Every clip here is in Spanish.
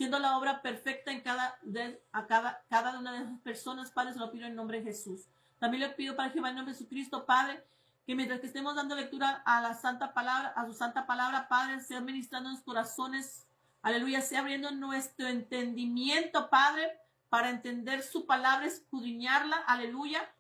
siendo la obra perfecta en cada una de esas personas. Padre, se lo pido en nombre de Jesús. También le pido para Jehová en nombre de Jesucristo, Padre, que mientras que estemos dando lectura a la santa palabra, a su santa palabra, Padre, sea ministrando en los corazones, aleluya, sea abriendo nuestro entendimiento, Padre, para entender su palabra, escudriñarla, aleluya.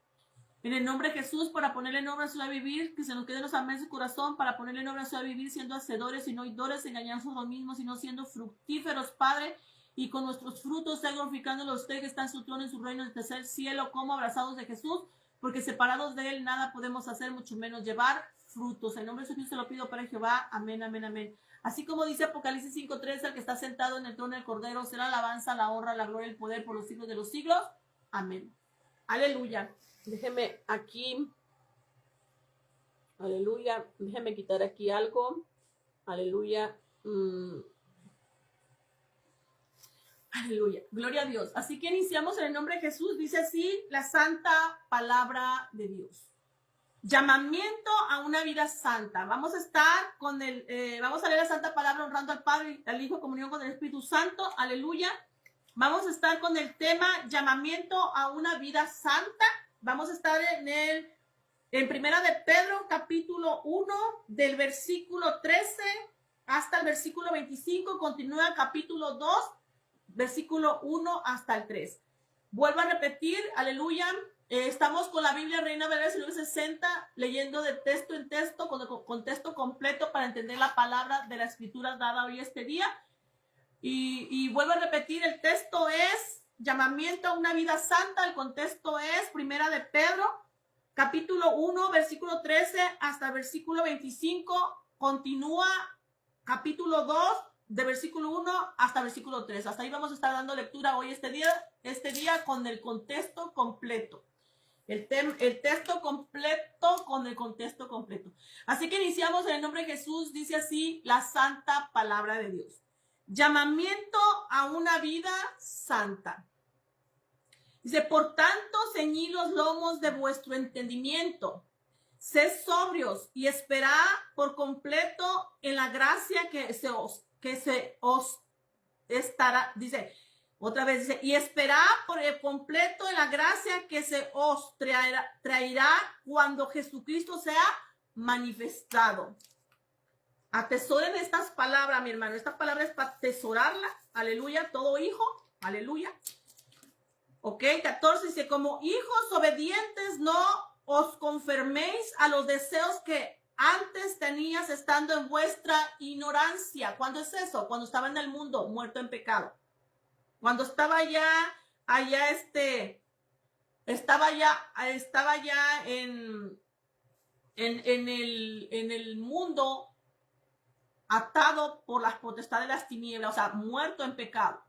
En el nombre de Jesús, para ponerle en obra a su vivir, que se nos quede los amén en su corazón, para ponerle en obra a su vivir, siendo hacedores y no oidores, engañarnos a los mismos, sino siendo fructíferos, Padre, y con nuestros frutos, sea glorificándolo a usted que está en su trono, en su reino, en el tercer cielo, como abrazados de Jesús, porque separados de él nada podemos hacer, mucho menos llevar frutos. En nombre de Jesús se lo pido para Jehová. Amén, amén, amén. Así como dice Apocalipsis 5:13, el que está sentado en el trono del Cordero, será la alabanza, la honra, la gloria, el poder por los siglos de los siglos. Amén. Aleluya. Déjeme aquí. Aleluya. Déjeme quitar aquí algo. Aleluya. Aleluya. Gloria a Dios. Así que iniciamos en el nombre de Jesús. Dice así la santa palabra de Dios. Llamamiento a una vida santa. Vamos a estar con vamos a leer la santa palabra honrando al Padre, al Hijo, comunión con el Espíritu Santo. Aleluya. Vamos a estar con el tema llamamiento a una vida santa. Vamos a estar en Primera de Pedro, capítulo 1, del versículo 13 hasta el versículo 25. Continúa capítulo 2, versículo 1 hasta el 3. Vuelvo a repetir, aleluya. Estamos con la Biblia Reina Valera 60, leyendo de texto en texto, con texto completo para entender la palabra de la escritura dada hoy este día. Y vuelvo a repetir, el texto es llamamiento a una vida santa. El contexto es Primera de Pedro, capítulo 1, versículo 13 hasta versículo 25. Continúa capítulo 2, de versículo 1 hasta versículo 3. Hasta ahí vamos a estar dando lectura hoy este día con el contexto completo. El texto completo con el contexto completo. Así que iniciamos en el nombre de Jesús. Dice así la santa palabra de Dios. Llamamiento a una vida santa. Dice, por tanto, ceñid los lomos de vuestro entendimiento. Sed sobrios y esperad por completo en la gracia que se os estará. Dice, otra vez dice, y esperad por el completo en la gracia que se os traerá cuando Jesucristo sea manifestado. Atesoren estas palabras, mi hermano. Esta palabra es para atesorarla. Aleluya. Todo hijo. Aleluya. Ok. 14 dice, como hijos obedientes no os conforméis a los deseos que antes tenías estando en vuestra ignorancia. ¿Cuándo es eso? Cuando estaba en el mundo, muerto en pecado. Cuando estaba estaba ya en el mundo, atado por las potestades de las tinieblas, o sea, muerto en pecado.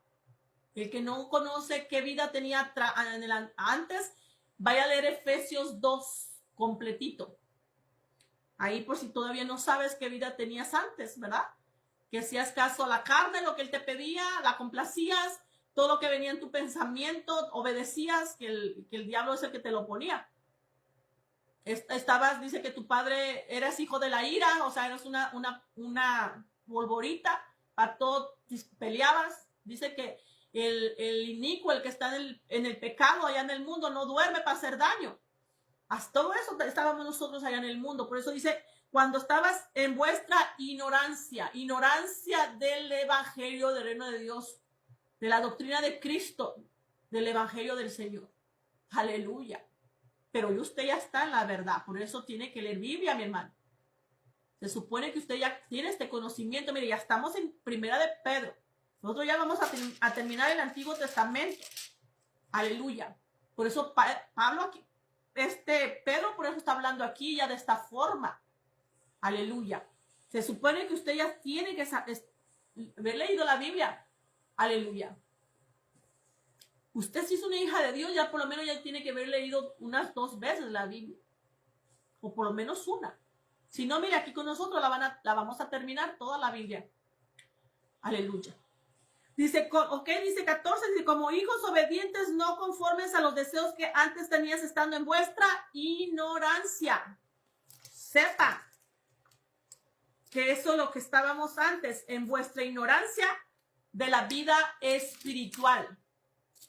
El que no conoce qué vida tenía antes, vaya a leer Efesios 2 completito. Ahí por si todavía no sabes qué vida tenías antes, ¿verdad? Que hacías caso a la carne, lo que él te pedía, la complacías, todo lo que venía en tu pensamiento, obedecías, que el diablo es el que te lo ponía. Dice que tu padre eras hijo de la ira, o sea, eras una polvorita, para todo peleabas. Dice que el inicuo, el que está en el pecado allá en el mundo, no duerme para hacer daño. Hasta todo eso estábamos nosotros allá en el mundo. Por eso dice, cuando estabas en vuestra ignorancia del evangelio del reino de Dios, de la doctrina de Cristo, del evangelio del Señor. Aleluya. Pero usted ya está en la verdad, por eso tiene que leer Biblia, mi hermano. Se supone que usted ya tiene este conocimiento. Mire, ya estamos en Primera de Pedro. Nosotros ya vamos a terminar el Antiguo Testamento. Aleluya. Por eso Pablo aquí, Pedro por eso está hablando aquí ya de esta forma. Aleluya. Se supone que usted ya tiene que haber leído la Biblia. Aleluya. Usted si es una hija de Dios, ya por lo menos ya tiene que haber leído unas 2 veces la Biblia. O por lo menos una. Si no, mire, aquí con nosotros la vamos a terminar toda la Biblia. Aleluya. Dice 14, dice, como hijos obedientes no conformes a los deseos que antes tenías estando en vuestra ignorancia. Sepa que eso es lo que estábamos antes, en vuestra ignorancia, de la vida espiritual,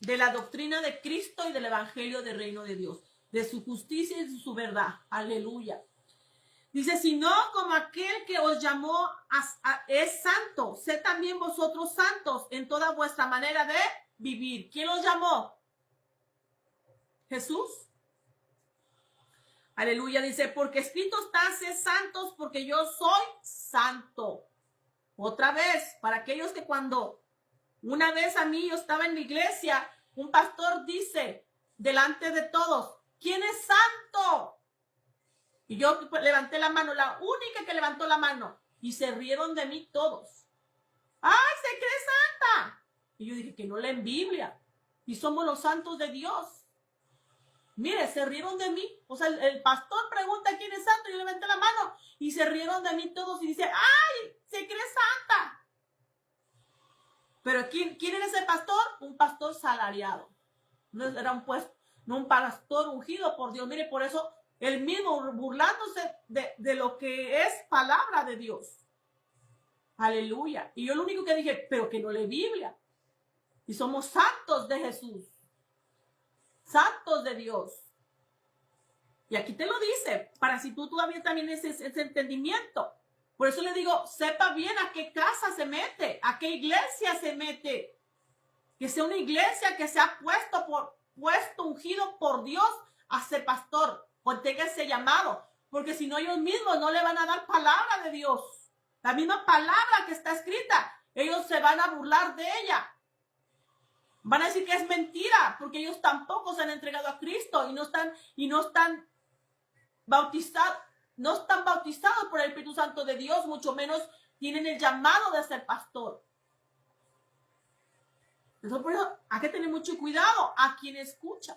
de la doctrina de Cristo y del evangelio del reino de Dios, de su justicia y de su verdad. Aleluya. Dice, sino como aquel que os llamó es santo, sé también vosotros santos en toda vuestra manera de vivir. ¿Quién los llamó? Jesús. Aleluya. Dice, porque escrito está, sed santos porque yo soy santo. Otra vez, para aquellos que cuando una vez a mí yo estaba en la iglesia, un pastor dice delante de todos, ¿quién es santo? Y yo levanté la mano, la única que levantó la mano, y se rieron de mí todos. ¡Ay, se cree santa! Y yo dije que no leen Biblia, y somos los santos de Dios. Mire, se rieron de mí. O sea, el pastor pregunta quién es santo, yo levanté la mano, y se rieron de mí todos, y dice, ¡ay, se cree santa! Pero ¿quién era ese pastor? Un pastor salariado. No era un puesto, no un pastor ungido por Dios. Mire, por eso él mismo burlándose de lo que es palabra de Dios. Aleluya. Y yo lo único que dije, pero que no lee Biblia. Y somos santos de Jesús. Santos de Dios. Y aquí te lo dice, para si tú todavía también ese entendimiento. Por eso le digo, sepa bien a qué casa se mete, a qué iglesia se mete. Que sea una iglesia que se ha puesto ungido por Dios a ser pastor, o tenga ese llamado, porque si no ellos mismos no le van a dar palabra de Dios. La misma palabra que está escrita, ellos se van a burlar de ella. Van a decir que es mentira, porque ellos tampoco se han entregado a Cristo y no están bautizados. No están bautizados por el Espíritu Santo de Dios, mucho menos tienen el llamado de ser pastor. Entonces, por eso hay que tener mucho cuidado a quien escucha.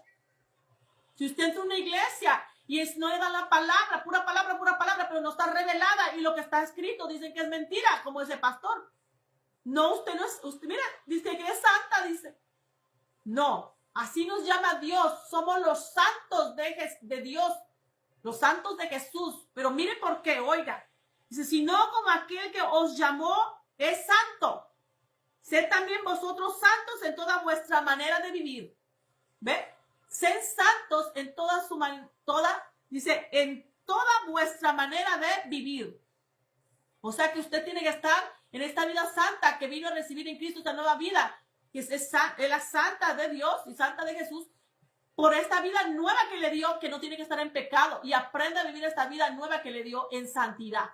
Si usted entra a una iglesia y no le dan la palabra, pura palabra, pero no está revelada y lo que está escrito dicen que es mentira, como ese pastor. No, usted no es, usted mira, dice que es santa, dice. No, así nos llama Dios, somos los santos de Dios. Los santos de Jesús. Pero mire por qué, oiga. Dice, sino como aquel que os llamó es santo. Sed también vosotros santos en toda vuestra manera de vivir. ¿Ve? Sed santos en en toda vuestra manera de vivir. O sea que usted tiene que estar en esta vida santa que vino a recibir en Cristo esta nueva vida. Que es la santa de Dios y santa de Jesús. Por esta vida nueva que le dio, que no tiene que estar en pecado, y aprenda a vivir esta vida nueva que le dio en santidad.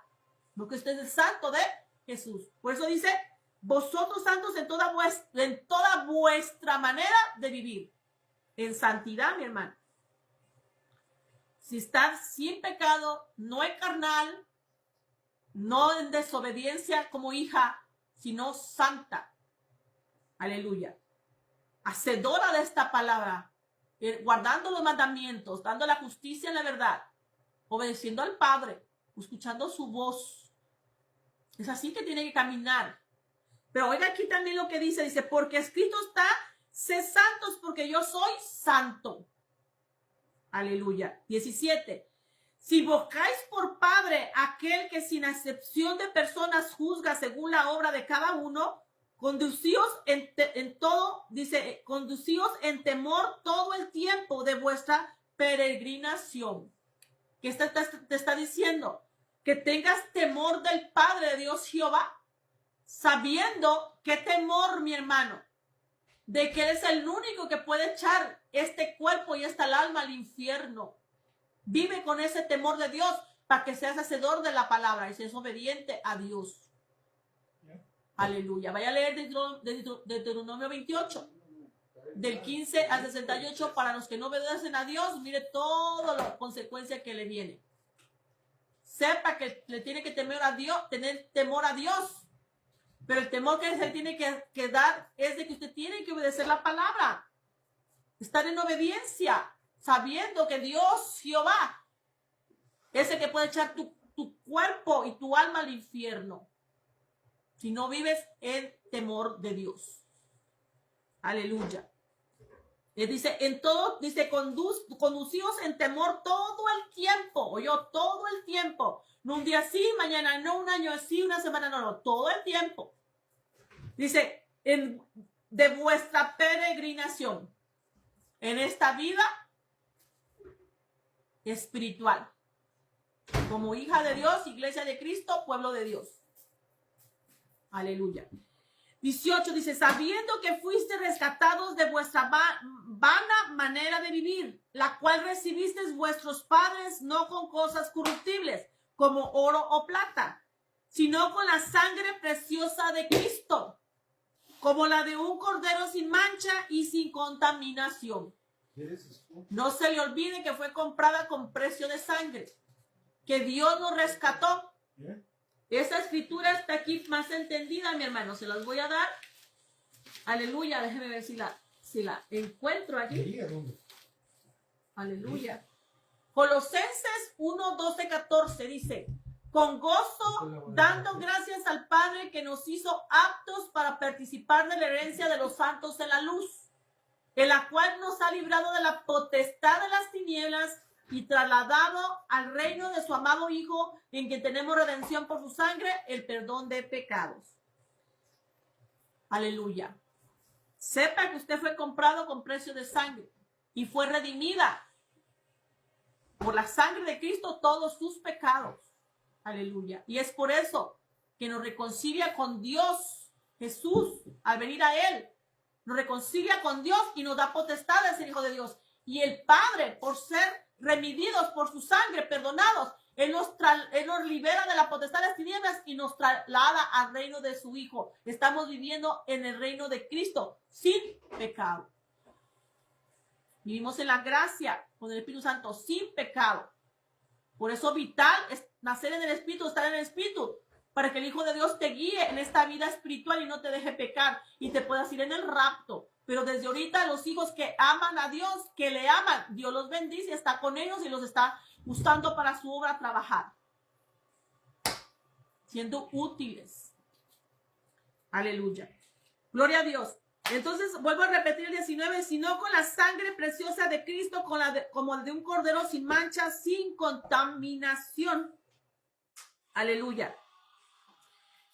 Porque usted es el santo de Jesús. Por eso dice, vosotros santos en toda vuestra manera de vivir. En santidad, mi hermano. Si estás sin pecado, no es carnal, no en desobediencia como hija, sino santa. Aleluya. Hacedora de esta palabra. Guardando los mandamientos, dando la justicia en la verdad, obedeciendo al Padre, escuchando su voz. Es así que tiene que caminar. Pero oiga aquí también lo que dice, porque escrito está, sed santos porque yo soy santo. Aleluya. 17. Si invocáis por Padre aquel que sin excepción de personas juzga según la obra de cada uno, conducíos en todo, dice, conducíos en temor todo el tiempo de vuestra peregrinación. ¿Qué te está diciendo? Que tengas temor del Padre de Dios Jehová, sabiendo qué temor, mi hermano, de que eres el único que puede echar este cuerpo y esta alma al infierno. Vive con ese temor de Dios para que seas hacedor de la palabra y seas obediente a Dios. Aleluya. Vaya a leer Deuteronomio 28, del 15 al 68, para los que no obedecen a Dios. Mire toda la consecuencia que le viene. Sepa que le tiene que temer a Dios, tener temor a Dios. Pero el temor que se tiene que dar es de que usted tiene que obedecer la palabra. Estar en obediencia, sabiendo que Dios, Jehová, es el que puede echar tu cuerpo y tu alma al infierno. Si no vives en temor de Dios. Aleluya. Dice, conducíos en temor todo el tiempo. Todo el tiempo. No un día sí, mañana no, un año así, una semana no, todo el tiempo. Dice, de vuestra peregrinación en esta vida espiritual. Como hija de Dios, iglesia de Cristo, pueblo de Dios. Aleluya. 18 dice, sabiendo que fuiste rescatados de vuestra vana manera de vivir, la cual recibisteis vuestros padres no con cosas corruptibles, como oro o plata, sino con la sangre preciosa de Cristo, como la de un cordero sin mancha y sin contaminación. No se le olvide que fue comprada con precio de sangre, que Dios nos rescató. Esa escritura está aquí más entendida, mi hermano. Se las voy a dar. Aleluya. Déjeme ver si la encuentro aquí. Aleluya. Colosenses 1, 12, 14 dice, con gozo, dando gracias al Padre que nos hizo aptos para participar de la herencia de los santos en la luz, en la cual nos ha librado de la potestad de las tinieblas y trasladado al reino de su amado Hijo, en quien tenemos redención por su sangre, el perdón de pecados. Aleluya. Sepa que usted fue comprado con precio de sangre y fue redimida por la sangre de Cristo todos sus pecados. Aleluya. Y es por eso que nos reconcilia con Dios. Jesús, al venir a Él, nos reconcilia con Dios y nos da potestad de ser hijo de Dios. Y el Padre, por ser remedidos por su sangre, perdonados, Él nos libera de la potestad de las tinieblas y nos traslada al reino de su Hijo. Estamos viviendo en el reino de Cristo sin pecado. Vivimos en la gracia con el Espíritu Santo sin pecado. Por eso vital es nacer en el Espíritu, estar en el Espíritu, para que el Hijo de Dios te guíe en esta vida espiritual y no te deje pecar y te puedas ir en el rapto. Pero desde ahorita los hijos que aman a Dios, que le aman, Dios los bendice, está con ellos y los está usando para su obra trabajar, siendo útiles. Aleluya. Gloria a Dios. Entonces, vuelvo a repetir el 19, sino con la sangre preciosa de Cristo, como de un cordero sin mancha, sin contaminación. Aleluya.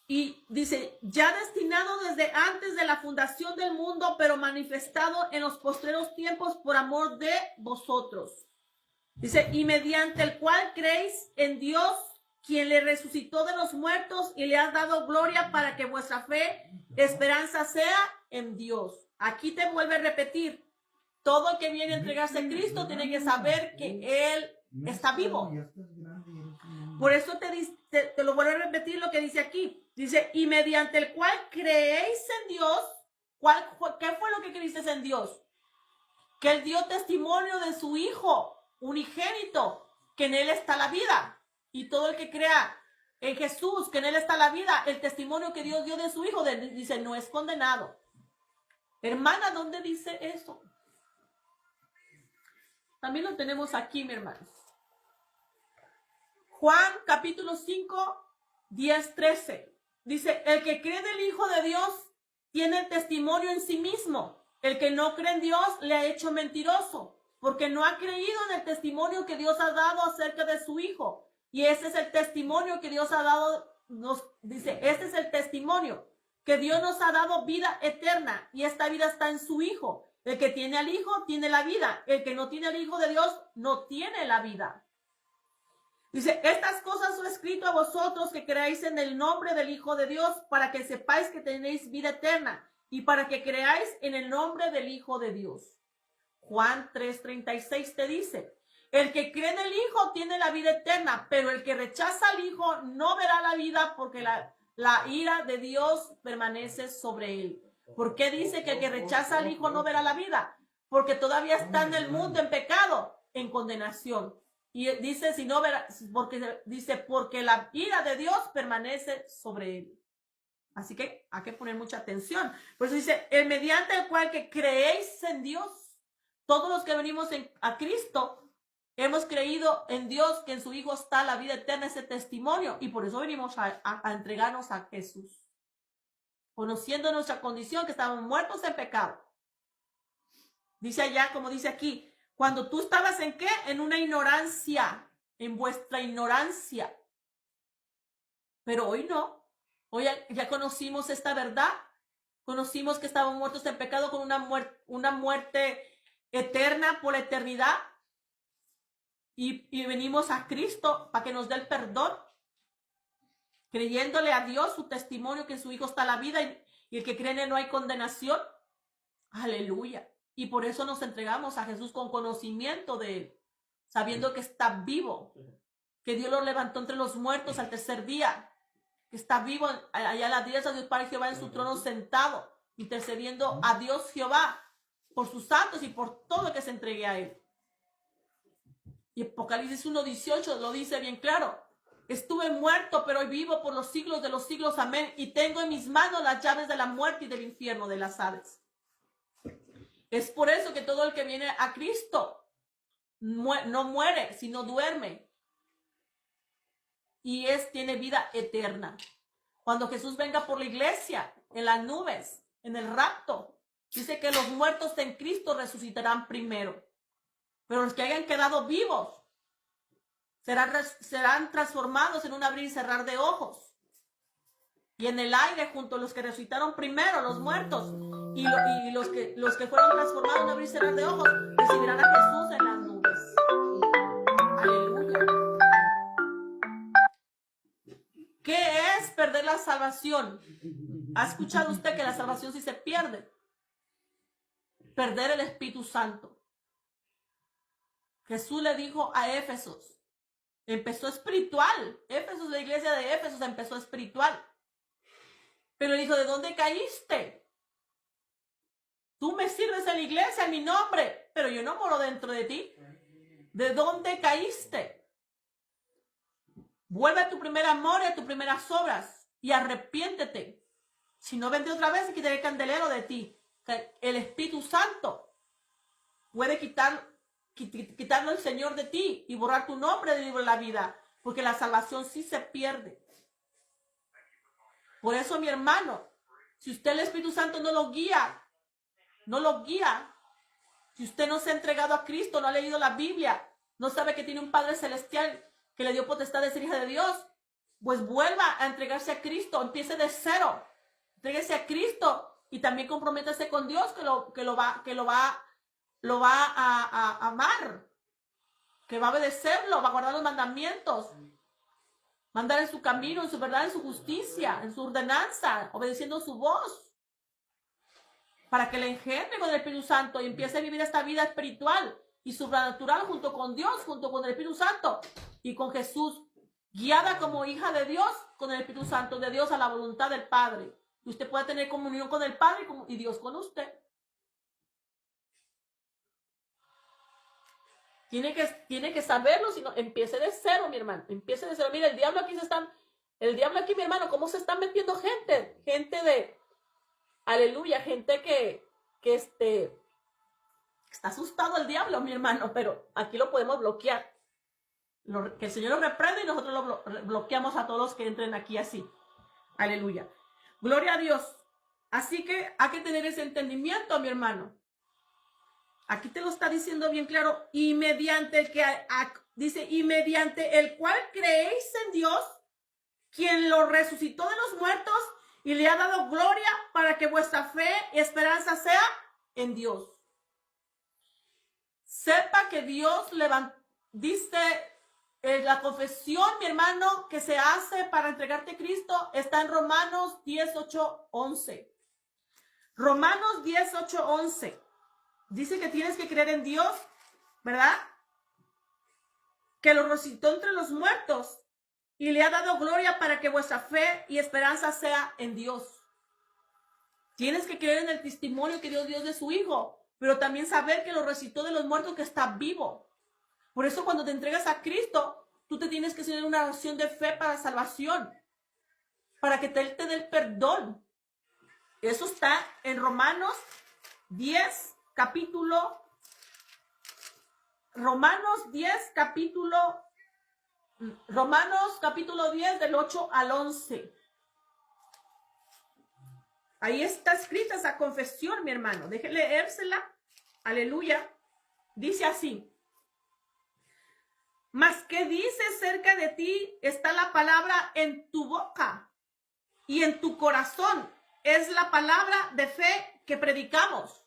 Y dice, ya destinado desde antes de la fundación del mundo, pero manifestado en los postreros tiempos por amor de vosotros. Dice, y mediante el cual creéis en Dios, quien le resucitó de los muertos y le ha dado gloria para que vuestra fe, esperanza sea en Dios. Aquí te vuelve a repetir, todo el que viene a entregarse a Cristo tiene que saber que Él está vivo. Por eso te lo vuelvo a repetir lo que dice aquí. Dice, y mediante el cual creéis en Dios. ¿Qué fue lo que creíste en Dios? Que Él dio testimonio de su Hijo unigénito, que en Él está la vida. Y todo el que crea en Jesús, que en Él está la vida, el testimonio que Dios dio de su Hijo, dice, no es condenado. Hermana, ¿dónde dice eso? También lo tenemos aquí, mi hermano. Juan capítulo 5, 10, 13. Dice, el que cree en el Hijo de Dios tiene testimonio en sí mismo. El que no cree en Dios le ha hecho mentiroso, porque no ha creído en el testimonio que Dios ha dado acerca de su Hijo. Y ese es el testimonio que Dios ha dado, este es el testimonio, que Dios nos ha dado vida eterna, y esta vida está en su Hijo. El que tiene al Hijo tiene la vida. El que no tiene al Hijo de Dios no tiene la vida. Dice, estas cosas os he escrito a vosotros que creáis en el nombre del Hijo de Dios, para que sepáis que tenéis vida eterna, y para que creáis en el nombre del Hijo de Dios. Juan 3:36 te dice, el que cree en el Hijo tiene la vida eterna, pero el que rechaza al Hijo no verá la vida, porque la ira de Dios permanece sobre él. ¿Por qué dice que el que rechaza al Hijo no verá la vida? Porque todavía está en el mundo en pecado, en condenación. Y dice, si no verá, porque la ira de Dios permanece sobre él. Así que hay que poner mucha atención. Por eso dice, el mediante el cual que creéis en Dios. Todos los que venimos a Cristo hemos creído en Dios, que en su Hijo está la vida eterna, ese testimonio. Y por eso venimos a entregarnos a Jesús, conociendo nuestra condición, que estábamos muertos en pecado. Dice allá, como dice aquí, cuando tú estabas ¿en qué? En una ignorancia, en vuestra ignorancia. Pero hoy no. Hoy ya conocimos esta verdad. conocimos que estábamos muertos en pecado con una muerte eterna por la eternidad. Y venimos a Cristo para que nos dé el perdón, creyéndole a Dios su testimonio que en su Hijo está la vida y el que cree en él no hay condenación. Aleluya. Y por eso nos entregamos a Jesús con conocimiento de él, sabiendo que está vivo, que Dios lo levantó entre los muertos al tercer día, que está vivo allá a la diestra de Dios Padre Jehová en su trono sentado, intercediendo a Dios Jehová por sus santos y por todo el que se entregue a él. Y Apocalipsis 1:18 lo dice bien claro. Estuve muerto, pero hoy vivo por los siglos de los siglos. Amén. Y tengo en mis manos las llaves de la muerte y del infierno, de las Hades. Es por eso que todo el que viene a Cristo no muere, sino duerme. Y tiene vida eterna. Cuando Jesús venga por la iglesia, en las nubes, en el rapto, dice que los muertos en Cristo resucitarán primero. Pero los que hayan quedado vivos serán transformados en un abrir y cerrar de ojos. Y en el aire, junto a los que resucitaron primero, los muertos, y los que fueron transformados en un abrir y cerrar de ojos, recibirán a Jesús en las nubes. Aleluya. ¿Qué es perder la salvación? ¿Ha escuchado usted que la salvación sí se pierde? Perder el Espíritu Santo. Jesús le dijo a Éfesos, empezó espiritual. Éfesos, la iglesia de Éfesos empezó espiritual. Pero le dijo, ¿de dónde caíste? Tú me sirves en la iglesia en mi nombre, pero yo no moro dentro de ti. ¿De dónde caíste? Vuelve a tu primer amor y a tus primeras obras y arrepiéntete. Si no, vendré otra vez y quitaré el candelero de ti. El Espíritu Santo puede quitarlo el Señor de ti y borrar tu nombre del libro de la vida, porque la salvación sí se pierde. Por eso, mi hermano, si usted el Espíritu Santo no lo guía, si usted no se ha entregado a Cristo, no ha leído la Biblia, no sabe que tiene un Padre Celestial que le dio potestad de ser hija de Dios, pues vuelva a entregarse a Cristo, empiece de cero, entréguese a Cristo y también comprométase con Dios que lo va a amar, que va a obedecerlo, va a guardar los mandamientos, va a andar en su camino, en su verdad, en su justicia, en su ordenanza, obedeciendo su voz, para que le engendre con el Espíritu Santo y empiece a vivir esta vida espiritual y sobrenatural junto con Dios, junto con el Espíritu Santo y con Jesús, guiada como hija de Dios, con el Espíritu Santo de Dios a la voluntad del Padre. Y usted puede tener comunión con el Padre y Dios con usted. Tiene que saberlo, si no, empiece de cero, mi hermano. Empiece de cero. Mira, el diablo aquí, mi hermano, cómo se están metiendo gente de, aleluya, gente que está asustado el diablo, mi hermano, pero aquí lo podemos bloquear. Que el Señor lo reprenda y nosotros lo bloqueamos a todos los que entren aquí así. Aleluya. Gloria a Dios. Así que hay que tener ese entendimiento, mi hermano. Aquí te lo está diciendo bien claro. Y mediante el cual creéis en Dios, quien lo resucitó de los muertos y le ha dado gloria para que vuestra fe y esperanza sea en Dios. Sepa que Dios dice la confesión, mi hermano, que se hace para entregarte a Cristo, está en Romanos 10:8-11. Romanos 10:8-11. Dice que tienes que creer en Dios, ¿verdad? Que lo resucitó entre los muertos y le ha dado gloria para que vuestra fe y esperanza sea en Dios. Tienes que creer en el testimonio que Dios dio de su Hijo, pero también saber que lo resucitó de los muertos, que está vivo. Por eso cuando te entregas a Cristo, tú te tienes que hacer una oración de fe para salvación, para que Él te dé el perdón. Eso está en Romanos 10, capítulo 10, capítulo 10, del 8 al 11. Ahí está escrita esa confesión, mi hermano. Deje leérsela. Aleluya. Dice así. Mas que dice cerca de ti está la palabra en tu boca y en tu corazón. es la palabra de fe que predicamos.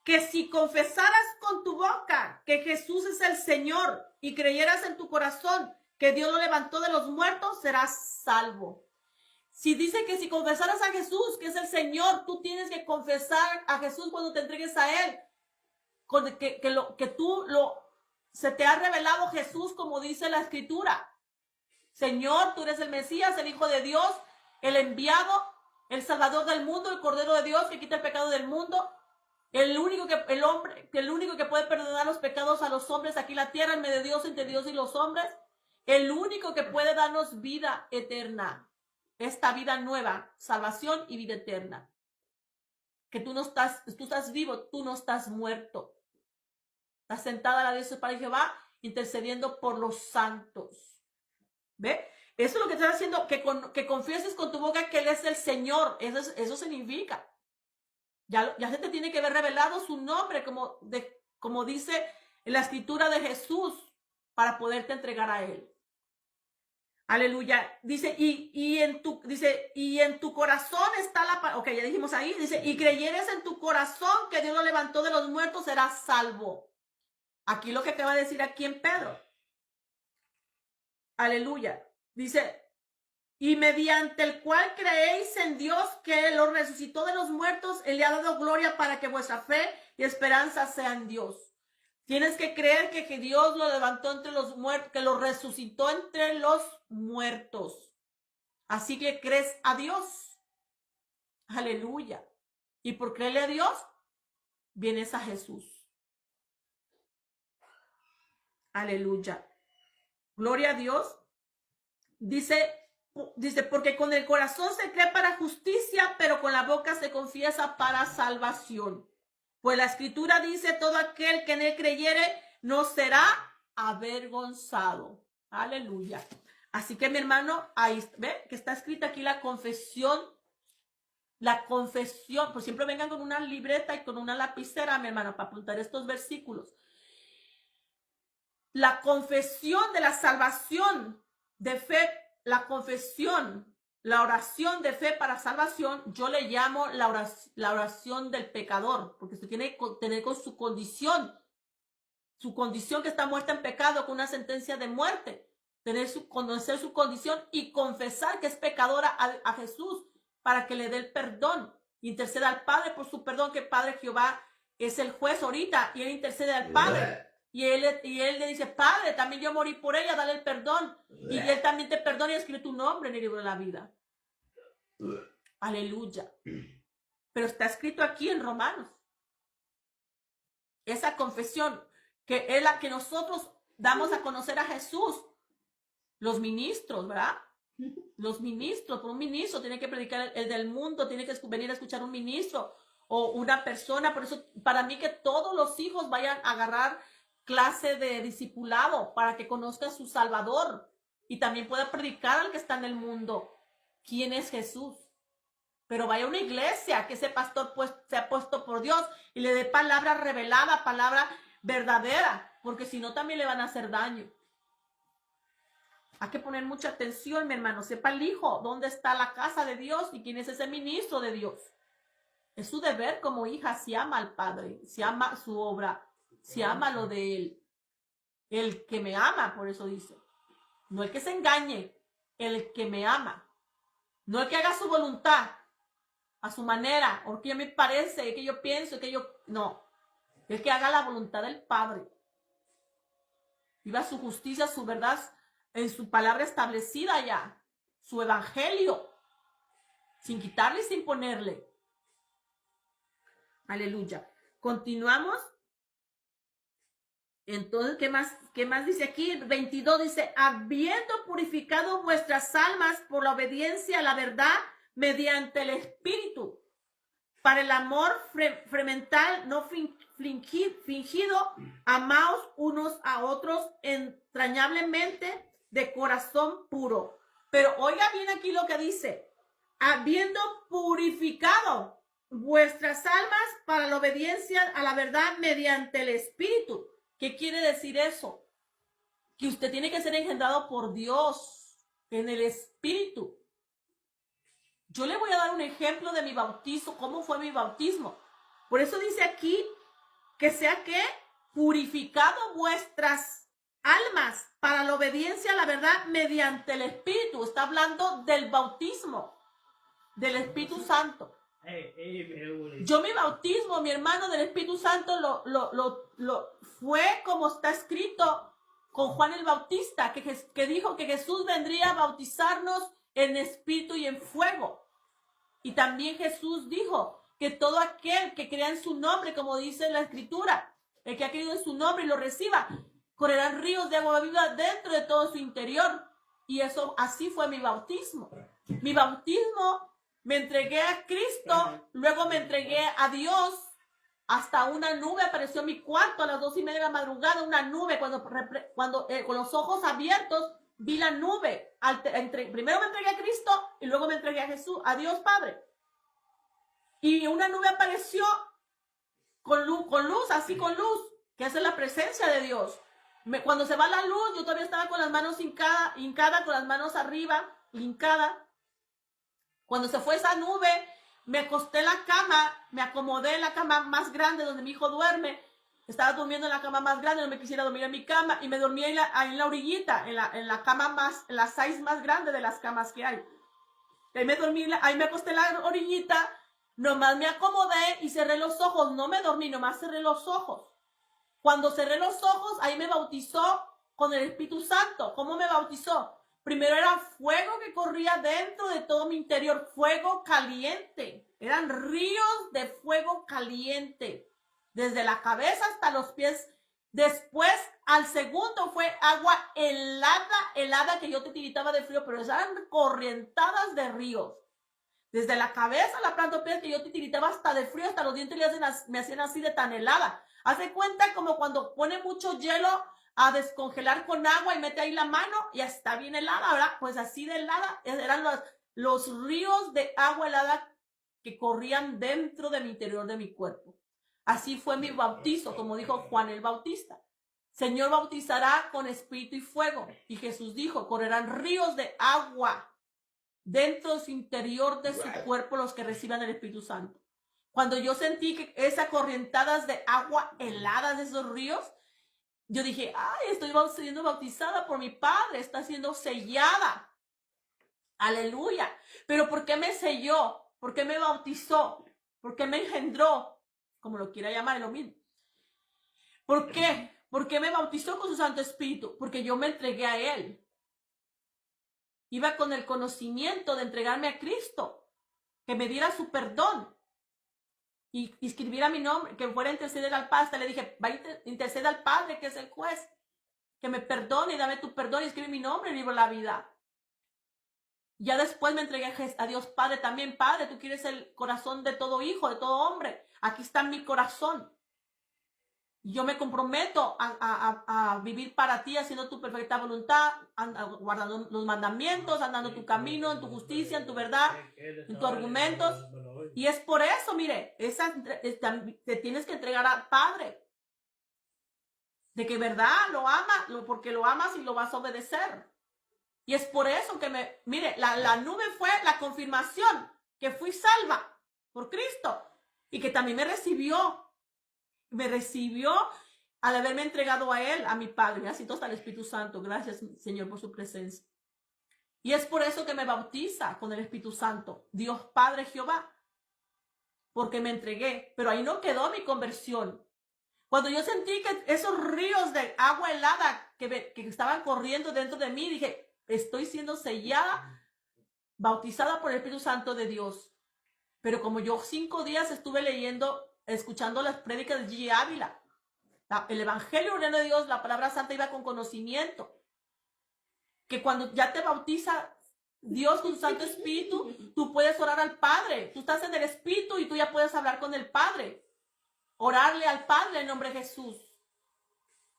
Que si confesaras con tu boca que Jesús es el Señor y creyeras en tu corazón que Dios lo levantó de los muertos, serás salvo. Si dice que si confesaras a Jesús, que es el Señor, tú tienes que confesar a Jesús cuando te entregues a Él. Se te ha revelado Jesús como dice la Escritura. Señor, tú eres el Mesías, el Hijo de Dios, el enviado, el Salvador del mundo, el Cordero de Dios que quita el pecado del mundo. El único que puede perdonar los pecados a los hombres aquí en la tierra, en medio de Dios, entre Dios y los hombres. El único que puede darnos vida eterna. Esta vida nueva, salvación y vida eterna. Que tú estás vivo, tú no estás muerto. Estás sentada a la diestra del Padre Jehová, intercediendo por los santos. ¿Ve? Eso es lo que estás haciendo, que confieses con tu boca que Él es el Señor. Eso significa. Ya se te tiene que ver revelado su nombre, como dice en la Escritura de Jesús, para poderte entregar a Él. Aleluya. Dice, y en tu corazón está la... Ok, ya dijimos ahí. Dice, y creyeres en tu corazón que Dios lo levantó de los muertos, serás salvo. Aquí lo que te va a decir aquí en Pedro. Aleluya. Dice, y mediante el cual creéis en Dios que lo resucitó de los muertos, Él le ha dado gloria para que vuestra fe y esperanza sean Dios. Tienes que creer que Dios lo levantó entre los muertos, que lo resucitó entre los muertos. Así que crees a Dios. Aleluya. Y por creerle a Dios, vienes a Jesús. Aleluya. Gloria a Dios. Dice, porque con el corazón se cree para justicia, pero con la boca se confiesa para salvación. Pues la Escritura dice, todo aquel que en Él creyere no será avergonzado. Aleluya. Así que mi hermano, ahí ve que está escrita aquí la confesión. La confesión, pues siempre vengan con una libreta y con una lapicera, mi hermano, para apuntar estos versículos. La confesión de la salvación de fe, la confesión, la oración de fe para salvación, yo le llamo la oración del pecador, porque usted tiene que tener con su condición que está muerta en pecado, con una sentencia de muerte, conocer su condición y confesar que es pecadora a Jesús para que le dé el perdón. Interceda al Padre por su perdón, que el Padre Jehová es el juez ahorita, y Él intercede al Padre. Y él le dice, Padre, también yo morí por ella, dale el perdón. Y Él también te perdona y escribe tu nombre en el libro de la vida. Aleluya. Pero está escrito aquí en Romanos. Esa confesión que es la que nosotros damos a conocer a Jesús. Los ministros, ¿verdad? Los ministros, por un ministro tiene que predicar el del mundo, tiene que venir a escuchar un ministro o una persona. Por eso, para mí, que todos los hijos vayan a agarrar clase de discipulado para que conozcan su Salvador y también pueda predicar al que está en el mundo quién es Jesús. Pero vaya a una iglesia que ese pastor se ha puesto por Dios y le dé palabra revelada, palabra verdadera, porque si no también le van a hacer daño. Hay que poner mucha atención, mi hermano. Sepa el hijo dónde está la casa de Dios y quién es ese ministro de Dios. Es su deber como hija, si ama al Padre, si ama su obra, si ama lo de Él. El que me ama, por eso dice. No el que se engañe, el que me ama. No el que haga su voluntad, a su manera, o que me parece, que yo pienso, no. El que haga la voluntad del Padre. Viva su justicia, su verdad, en su palabra establecida ya. Su evangelio. Sin quitarle y sin ponerle. Aleluya. Continuamos. Entonces, ¿qué más dice aquí? El 22 dice, habiendo purificado vuestras almas por la obediencia a la verdad mediante el Espíritu, para el amor fremental no fingido, amaos unos a otros entrañablemente de corazón puro. Pero oiga bien aquí lo que dice, habiendo purificado vuestras almas para la obediencia a la verdad mediante el Espíritu. ¿Qué quiere decir eso? Que usted tiene que ser engendrado por Dios en el Espíritu. Yo le voy a dar un ejemplo de mi bautizo, cómo fue mi bautismo. Por eso dice aquí que sea que purificado vuestras almas para la obediencia a la verdad mediante el Espíritu. Está hablando del bautismo, del Espíritu Santo. Yo mi bautismo, mi hermano, del Espíritu Santo lo fue como está escrito con Juan el Bautista, que dijo que Jesús vendría a bautizarnos en espíritu y en fuego. Y también Jesús dijo que todo aquel que crea en su nombre, como dice la Escritura, el que ha creído en su nombre y lo reciba, correrán ríos de agua viva dentro de todo su interior. Y eso, así fue mi bautismo. Mi bautismo, me entregué a Cristo, luego me entregué a Dios. Hasta una nube apareció en mi cuarto a las 2:30 de la madrugada, una nube, cuando con los ojos abiertos vi la nube. Primero me entregué a Cristo y luego me entregué a Jesús, a Dios Padre. Y una nube apareció con luz, así con luz, que es la presencia de Dios. Cuando se va la luz, yo todavía estaba con las manos hincada, con las manos arriba, hincada. Cuando se fue esa nube, me acosté en la cama, me acomodé en la cama más grande donde mi hijo duerme. Estaba durmiendo en la cama más grande, no me quisiera dormir en mi cama, y me dormí ahí en la orillita, en la cama en la size más grande de las camas que hay. Ahí me dormí, ahí me acosté en la orillita, nomás me acomodé y cerré los ojos. No me dormí, nomás cerré los ojos. Cuando cerré los ojos, ahí me bautizó con el Espíritu Santo. ¿Cómo me bautizó? Primero era fuego que corría dentro de todo mi interior, fuego caliente. Eran ríos de fuego caliente, desde la cabeza hasta los pies. Después, al segundo fue agua helada, que yo te tiritaba de frío, pero eran corrientadas de ríos. Desde la cabeza a la planta de pies, que yo te tiritaba hasta de frío, hasta los dientes me hacían así de tan helada. Hace cuenta como cuando pone mucho hielo a descongelar con agua y mete ahí la mano y está bien helada, ¿verdad? Pues así de helada eran los ríos de agua helada que corrían dentro de mi interior de mi cuerpo. Así fue mi bautizo, como dijo Juan el Bautista. Señor bautizará con espíritu y fuego. Y Jesús dijo, correrán ríos de agua dentro de su interior de su cuerpo los que reciban el Espíritu Santo. Cuando yo sentí que esas corrientadas de agua heladas de esos ríos, yo dije, ay, estoy siendo bautizada por mi Padre, está siendo sellada. Aleluya. Pero ¿por qué me selló? ¿Por qué me bautizó? ¿Por qué me engendró? Como lo quiera llamar, es lo mismo. ¿Por qué? ¿Por qué me bautizó con su Santo Espíritu? Porque yo me entregué a Él. Iba con el conocimiento de entregarme a Cristo, que me diera su perdón y escribiera mi nombre, que fuera a interceder al Padre. Hasta le dije, va a interceder al Padre, que es el juez, que me perdone y dame tu perdón y escribe mi nombre en el libro de la vida. Ya después me entregué a Dios Padre también. Padre, tú quieres el corazón de todo hijo, de todo hombre. Aquí está mi corazón. Yo me comprometo a vivir para ti, haciendo tu perfecta voluntad, guardando los mandamientos, andando tu camino, en tu justicia, en tu verdad, en tus argumentos. Y es por eso, mire, te tienes que entregar al Padre. De que verdad lo ama, porque lo amas y lo vas a obedecer. Y es por eso que mire, la nube fue la confirmación que fui salva por Cristo. Y que también me recibió al haberme entregado a Él, a mi Padre. Me ha sido hasta el Espíritu Santo. Gracias, Señor, por su presencia. Y es por eso que me bautiza con el Espíritu Santo, Dios Padre Jehová, porque me entregué. Pero ahí no quedó mi conversión. Cuando yo sentí que esos ríos de agua helada que estaban corriendo dentro de mí, dije, estoy siendo sellada, bautizada por el Espíritu Santo de Dios. Pero como yo 5 días estuve escuchando las prédicas de G. Ávila, el Evangelio del Reino de Dios, la palabra santa iba con conocimiento. Que cuando ya te bautiza Dios con su Santo Espíritu, tú puedes orar al Padre. Tú estás en el Espíritu y tú ya puedes hablar con el Padre. Orarle al Padre en nombre de Jesús.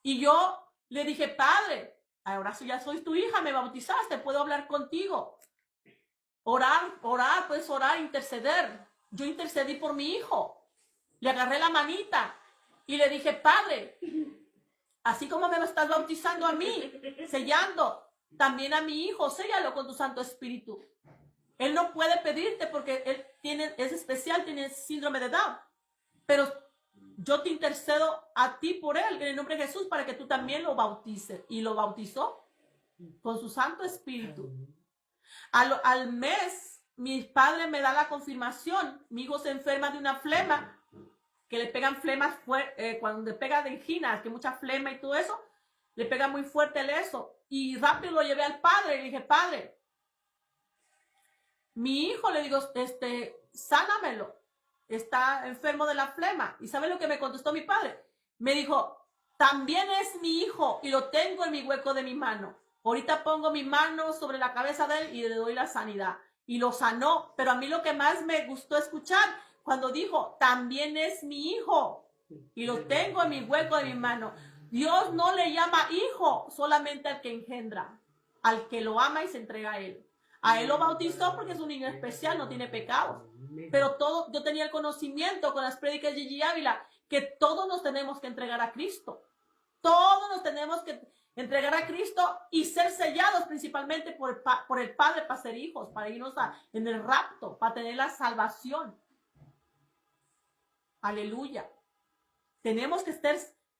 Y yo le dije, Padre, ahora si ya soy tu hija, me bautizaste, puedo hablar contigo. Orar, puedes orar, interceder. Yo intercedí por mi hijo. Le agarré la manita y le dije, Padre, así como me estás bautizando a mí, sellando, también a mi hijo, séllalo con tu Santo Espíritu. Él no puede pedirte porque es especial, tiene síndrome de Down. Pero yo te intercedo a ti por él, en el nombre de Jesús, para que tú también lo bautices. Y lo bautizó con su Santo Espíritu. Al mes, mi padre me da la confirmación. Mi hijo se enferma de una flema, que le pegan flemas cuando le pega de angina, que mucha flema y todo eso, le pega muy fuerte eso. Y rápido lo llevé al padre y le dije, padre, mi hijo, le digo, sánamelo. Está enfermo de la flema. ¿Y sabe lo que me contestó mi padre? Me dijo, también es mi hijo y lo tengo en mi hueco de mi mano. Ahorita pongo mi mano sobre la cabeza de él y le doy la sanidad. Y lo sanó. Pero a mí lo que más me gustó escuchar, cuando dijo, también es mi hijo y lo tengo en mi hueco de mi mano. Dios no le llama hijo solamente al que engendra, al que lo ama y se entrega a él. A él lo bautizó porque es un niño especial, no tiene pecados. Pero yo tenía el conocimiento con las prédicas de Gigi Ávila que todos nos tenemos que entregar a Cristo. Todos nos tenemos que entregar a Cristo y ser sellados principalmente por el Padre para ser hijos, para irnos en el rapto, para tener la salvación. Aleluya. Tenemos que estar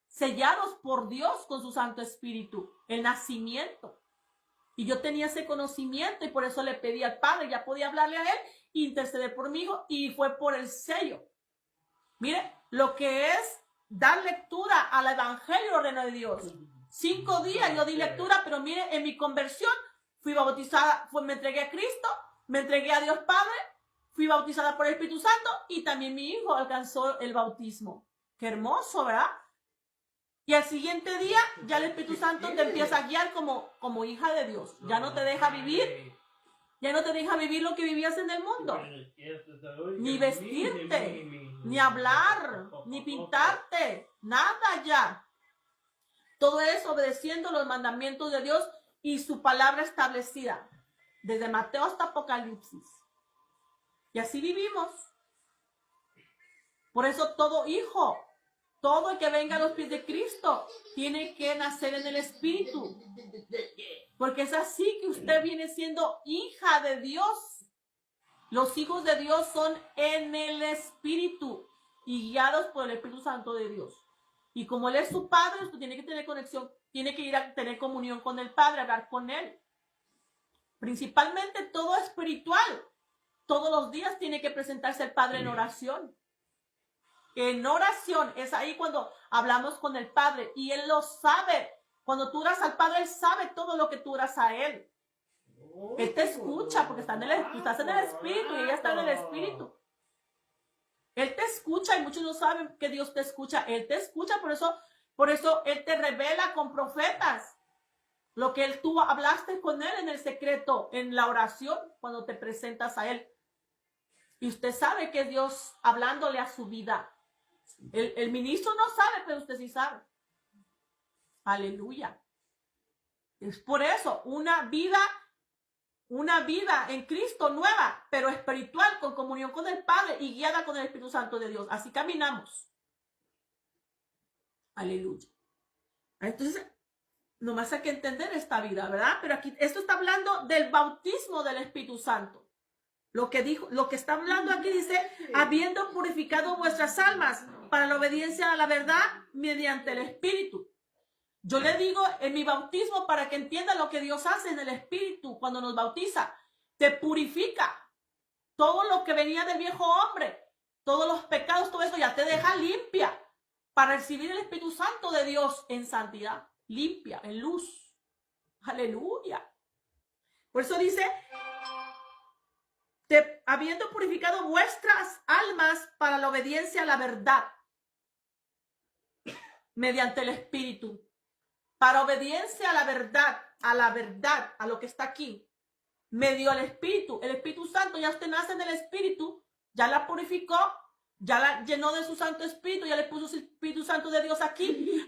sellados por Dios con su Santo Espíritu, el nacimiento. Y yo tenía ese conocimiento y por eso le pedí al Padre, ya podía hablarle a él, interceder por mi hijo y fue por el sello. Mire, lo que es dar lectura al Evangelio del Reino de Dios. 5 días yo di lectura, pero mire, en mi conversión fui bautizada, me entregué a Cristo, me entregué a Dios Padre, fui bautizada por el Espíritu Santo y también mi hijo alcanzó el bautismo. Qué hermoso, ¿verdad? Y al siguiente día ya el Espíritu Santo te empieza a guiar como hija de Dios. Ya no te deja vivir. Ya no te deja vivir lo que vivías en el mundo. Ni vestirte, ni hablar, ni pintarte. Nada ya. Todo eso obedeciendo los mandamientos de Dios y su palabra establecida. Desde Mateo hasta Apocalipsis. Y así vivimos. Por eso todo hijo, todo el que venga a los pies de Cristo tiene que nacer en el Espíritu. Porque es así que usted viene siendo hija de Dios. Los hijos de Dios son en el Espíritu y guiados por el Espíritu Santo de Dios. Y como Él es su Padre, usted tiene que tener conexión, tiene que ir a tener comunión con el Padre, hablar con Él. Principalmente todo espiritual. Todos los días tiene que presentarse el Padre en oración. En oración es ahí cuando hablamos con el Padre y Él lo sabe. Cuando tú oras al Padre, Él sabe todo lo que tú oras a Él. Él te escucha porque tú estás en el Espíritu y ella está en el Espíritu. Él te escucha y muchos no saben que Dios te escucha. Él te escucha, por eso Él te revela con profetas lo que tú hablaste con Él en el secreto, en la oración, cuando te presentas a Él. Y usted sabe que es Dios hablándole a su vida. El ministro no sabe, pero usted sí sabe. Aleluya. Es por eso una vida en Cristo nueva, pero espiritual, con comunión con el Padre y guiada con el Espíritu Santo de Dios. Así caminamos. Aleluya. Entonces, nomás hay que entender esta vida, ¿verdad? Pero aquí, esto está hablando del bautismo del Espíritu Santo. Lo que está hablando aquí dice, habiendo purificado vuestras almas para la obediencia a la verdad mediante el Espíritu. Yo le digo en mi bautismo para que entienda lo que Dios hace en el Espíritu cuando nos bautiza. Te purifica. Todo lo que venía del viejo hombre, todos los pecados, todo eso ya te deja limpia para recibir el Espíritu Santo de Dios en santidad, limpia, en luz. Aleluya. Por eso dice, habiendo purificado vuestras almas para la obediencia a la verdad mediante el Espíritu. Para obediencia a la verdad, a lo que está aquí, me dio el Espíritu Santo, ya usted nace en el Espíritu, ya la purificó, ya la llenó de su Santo Espíritu, ya le puso el Espíritu Santo de Dios aquí.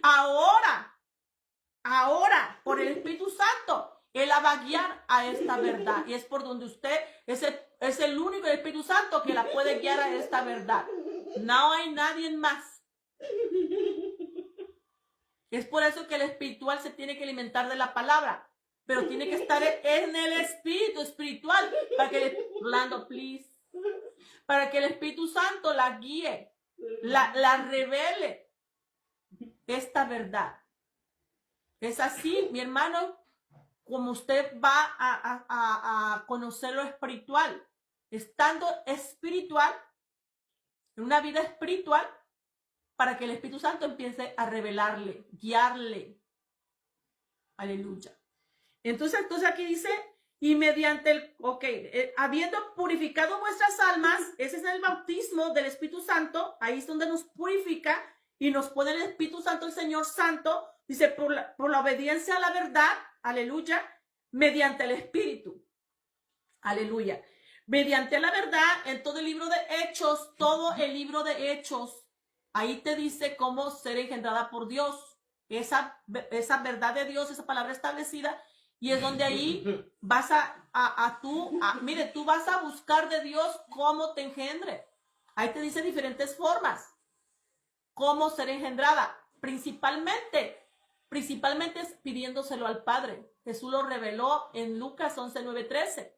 Ahora, por el Espíritu Santo, Él la va a guiar a esta verdad. Y es por donde usted es el único Espíritu Santo que la puede guiar a esta verdad. No hay nadie más. Es por eso que el espiritual se tiene que alimentar de la palabra. pero tiene que estar en el espíritu espiritual para que, Orlando, please, para que el Espíritu Santo la guíe, la revele esta verdad. Es así, mi hermano, como usted va a conocer lo espiritual, estando espiritual, en una vida espiritual, para que el Espíritu Santo empiece a revelarle, guiarle. Aleluya. Entonces aquí dice, y mediante el, habiendo purificado vuestras almas, ese es el bautismo del Espíritu Santo, ahí es donde nos purifica y nos pone el Espíritu Santo, el Señor Santo, dice, por la obediencia a la verdad, aleluya, mediante el Espíritu, aleluya. Mediante la verdad, en todo el libro de Hechos, todo el libro de Hechos, ahí te dice cómo ser engendrada por Dios, esa verdad de Dios, esa palabra establecida, y es donde ahí vas mire, tú vas a buscar de Dios cómo te engendre. Ahí te dice diferentes formas, cómo ser engendrada, principalmente es pidiéndoselo al Padre. Jesús lo reveló en Lucas 11, 9, 13.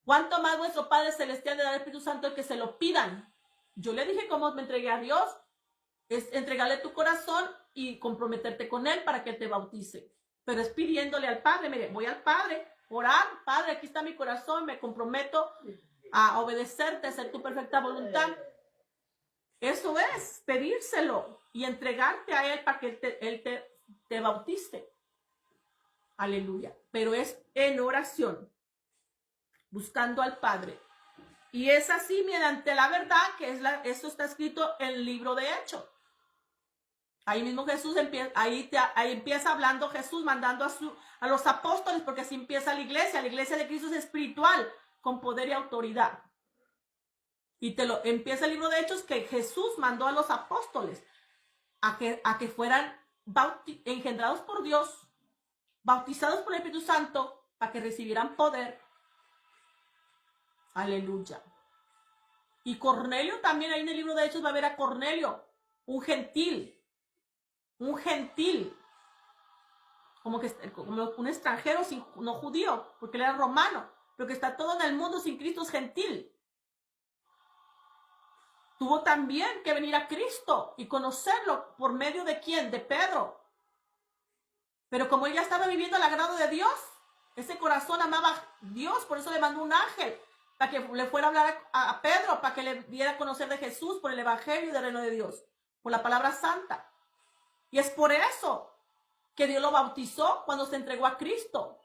¿Cuánto más vuestro Padre Celestial le da al Espíritu Santo que se lo pidan? Yo le dije cómo me entregué a Dios, es entregarle tu corazón y comprometerte con Él para que te bautice. Pero es pidiéndole al Padre, mire, voy al Padre, orar, Padre, aquí está mi corazón, me comprometo a obedecerte, a hacer tu perfecta voluntad. Eso es, pedírselo y entregarte a Él para que Él te bautice. Aleluya. Pero es en oración, buscando al Padre. Y es así mediante la verdad, que eso está escrito en el libro de Hechos. Ahí mismo Jesús ahí empieza hablando Jesús, mandando a los apóstoles, porque así empieza la iglesia. La iglesia de Cristo es espiritual, con poder y autoridad. Y empieza el libro de Hechos que Jesús mandó a los apóstoles a que fueran engendrados por Dios, bautizados por el Espíritu Santo, para que recibieran poder. Aleluya. Y Cornelio también, ahí en el libro de Hechos va a ver a Cornelio, un gentil, como un extranjero no judío, porque él era romano, pero que está todo en el mundo sin Cristo, es gentil. Tuvo también que venir a Cristo y conocerlo por medio de ¿quién? De Pedro. Pero como él ya estaba viviendo el agrado de Dios, ese corazón amaba a Dios, por eso le mandó un ángel para que le fuera a hablar a Pedro, para que le diera a conocer de Jesús por el evangelio y del reino de Dios, por la palabra santa. Y es por eso que Dios lo bautizó cuando se entregó a Cristo,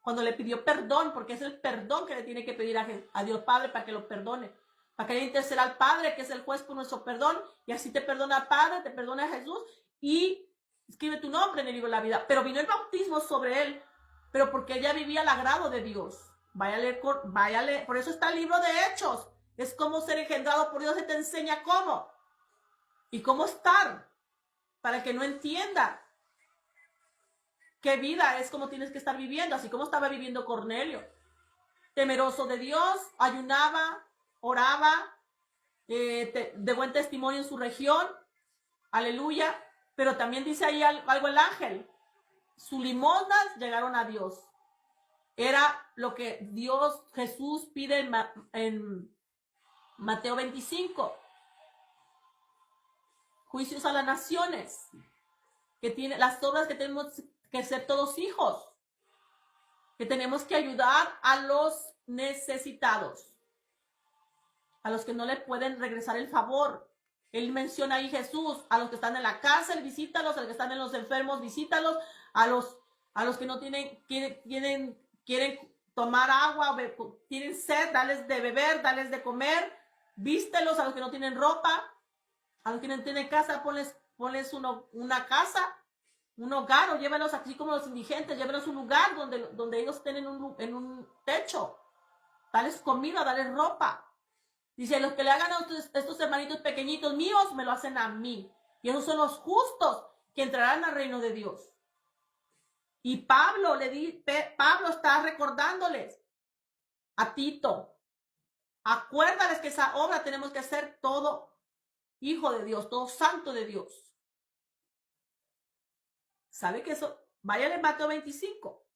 cuando le pidió perdón, porque es el perdón que le tiene que pedir a Dios Padre para que lo perdone, para que le interceda al Padre, que es el juez por nuestro perdón, y así te perdona al Padre, te perdona a Jesús, y escribe tu nombre en el libro de la vida. Pero vino el bautismo sobre él, pero porque ella vivía el agrado de Dios. Vaya a leer, por eso está el libro de Hechos, es como ser engendrado por Dios, se te enseña cómo, y cómo estar, para que no entienda qué vida es como tienes que estar viviendo, así como estaba viviendo Cornelio, temeroso de Dios, ayunaba, oraba, de buen testimonio en su región, aleluya, pero también dice ahí algo el ángel, sus limosnas llegaron a Dios, era lo que Jesús pide en Mateo 25, juicios a las naciones, que tiene las obras que tenemos que ser todos hijos, que tenemos que ayudar a los necesitados, a los que no le pueden regresar el favor. Él menciona ahí Jesús, a los que están en la cárcel, visítalos, a los que están en los enfermos, visítalos, a los que no quieren tomar agua, tienen sed, dales de beber, dales de comer, vístelos, a los que no tienen ropa, a los que no tienen casa, ponles una casa, un hogar, o llévalos así como los indigentes, llévalos a un lugar donde ellos estén en un techo, dales comida, dales ropa. Dice, los que le hagan a estos hermanitos pequeñitos míos, me lo hacen a mí. Y esos son los justos que entrarán al reino de Dios. Y Pablo está recordándoles a Tito, acuérdales que esa obra tenemos que hacer todo hijo de Dios, todo santo de Dios. ¿Sabe que eso? Váyale a Mateo 25.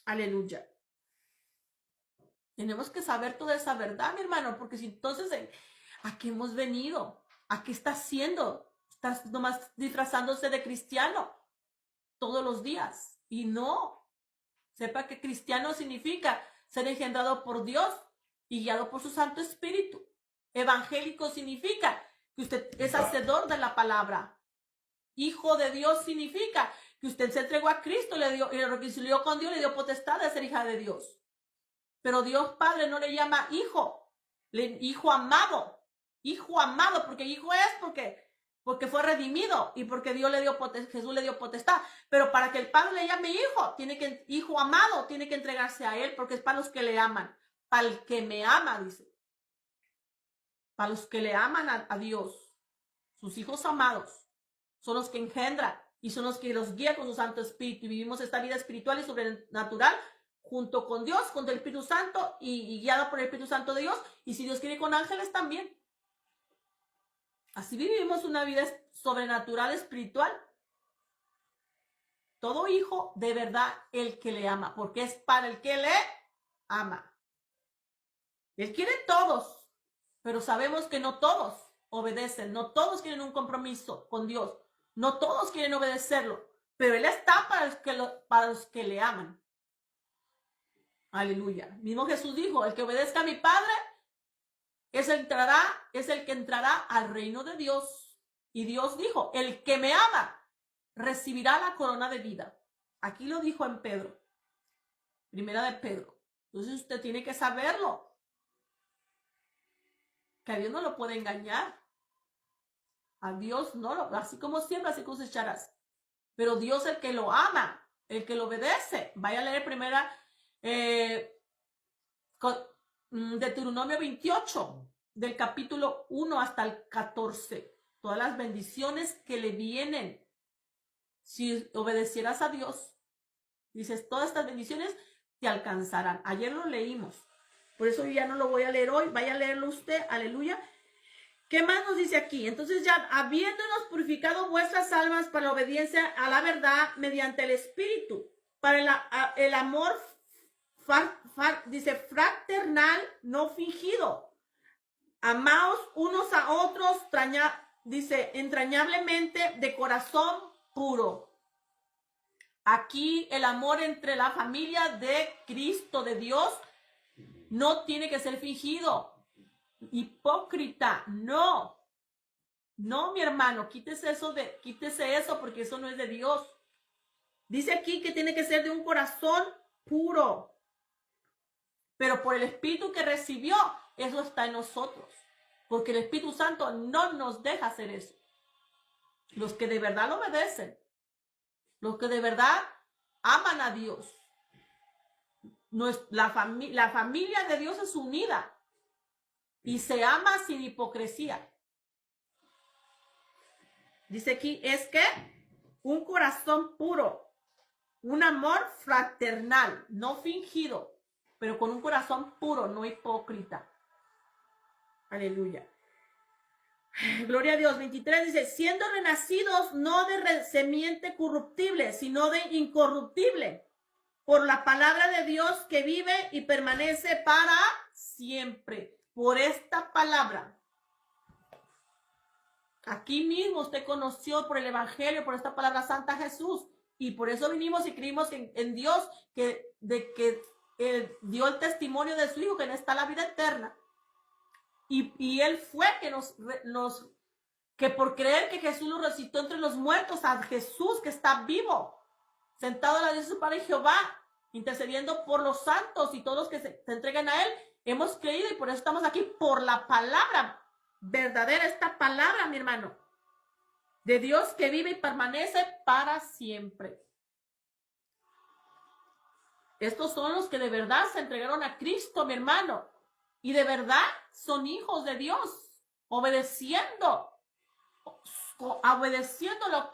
Aleluya. Tenemos que saber toda esa verdad, mi hermano, porque si entonces, ¿a qué hemos venido? ¿A qué está haciendo? Estás nomás disfrazándose de cristiano todos los días. Y no. Sepa que cristiano significa ser engendrado por Dios y guiado por su Santo Espíritu. Evangélico significa que usted es hacedor de la palabra. Hijo de Dios significa que usted se entregó a Cristo, le reconcilió con Dios, le dio potestad de ser hija de Dios. Pero Dios Padre no le llama hijo, hijo amado, porque hijo es porque fue redimido y porque Jesús le dio potestad. Pero para que el Padre le llame hijo, hijo amado, tiene que entregarse a él, porque es para los que le aman. Para el que me ama, dice. Para los que le aman a Dios, sus hijos amados, son los que engendran y son los que los guía con su Santo Espíritu. Y vivimos esta vida espiritual y sobrenatural junto con Dios, junto al Espíritu Santo y guiado por el Espíritu Santo de Dios. Y si Dios quiere, con ángeles también. Así vivimos una vida sobrenatural, espiritual. Todo hijo, de verdad, el que le ama, porque es para el que le ama. Él quiere todos, pero sabemos que no todos obedecen, no todos quieren un compromiso con Dios, no todos quieren obedecerlo, pero Él está para los que le aman. Aleluya. Mismo Jesús dijo, el que obedezca a mi Padre es el que entrará al reino de Dios. Y Dios dijo, el que me ama recibirá la corona de vida. Aquí lo dijo en Pedro, primera de Pedro. Entonces usted tiene que saberlo, que a Dios no lo puede engañar. A Dios no lo, así como siembras, así cosecharás. Pero Dios, el que lo ama, el que lo obedece. Vaya a leer primera Deuteronomio 28, del capítulo 1 hasta el 14. Todas las bendiciones que le vienen si obedecieras a Dios. Dices, todas estas bendiciones te alcanzarán. Ayer lo leímos. Por eso yo ya no lo voy a leer hoy. Vaya a leerlo usted. Aleluya. ¿Qué más nos dice aquí? Entonces ya, habiéndonos purificado vuestras almas para la obediencia a la verdad mediante el Espíritu, para el amor, dice, fraternal, no fingido. Amaos unos a otros, dice, entrañablemente, de corazón puro. Aquí el amor entre la familia de Cristo, de Dios, no tiene que ser fingido. Hipócrita, no, mi hermano, quítese eso porque eso no es de Dios. Dice aquí que tiene que ser de un corazón puro, pero por el Espíritu que recibió, eso está en nosotros, porque el Espíritu Santo no nos deja hacer eso. Los que de verdad lo obedecen, los que de verdad aman a Dios, la familia de Dios es unida. Y se ama sin hipocresía. Dice aquí, es que un corazón puro, un amor fraternal, no fingido, pero con un corazón puro, no hipócrita. Aleluya. Gloria a Dios. 23 dice, siendo renacidos no de semiente corruptible, sino de incorruptible, por la palabra de Dios que vive y permanece para siempre. Por esta palabra. Aquí mismo usted conoció por el Evangelio, por esta palabra santa Jesús. Y por eso vinimos y creímos en Dios, que dio el testimonio de su Hijo, que en está la vida eterna. Y Él fue que por creer que Jesús lo resucitó entre los muertos, a Jesús que está vivo, sentado a la diestra de su Padre Jehová, intercediendo por los santos y todos los que se entregan a Él. Hemos creído y por eso estamos aquí, por la palabra verdadera, esta palabra, mi hermano, de Dios que vive y permanece para siempre. Estos son los que de verdad se entregaron a Cristo, mi hermano, y de verdad son hijos de Dios, obedeciéndolo,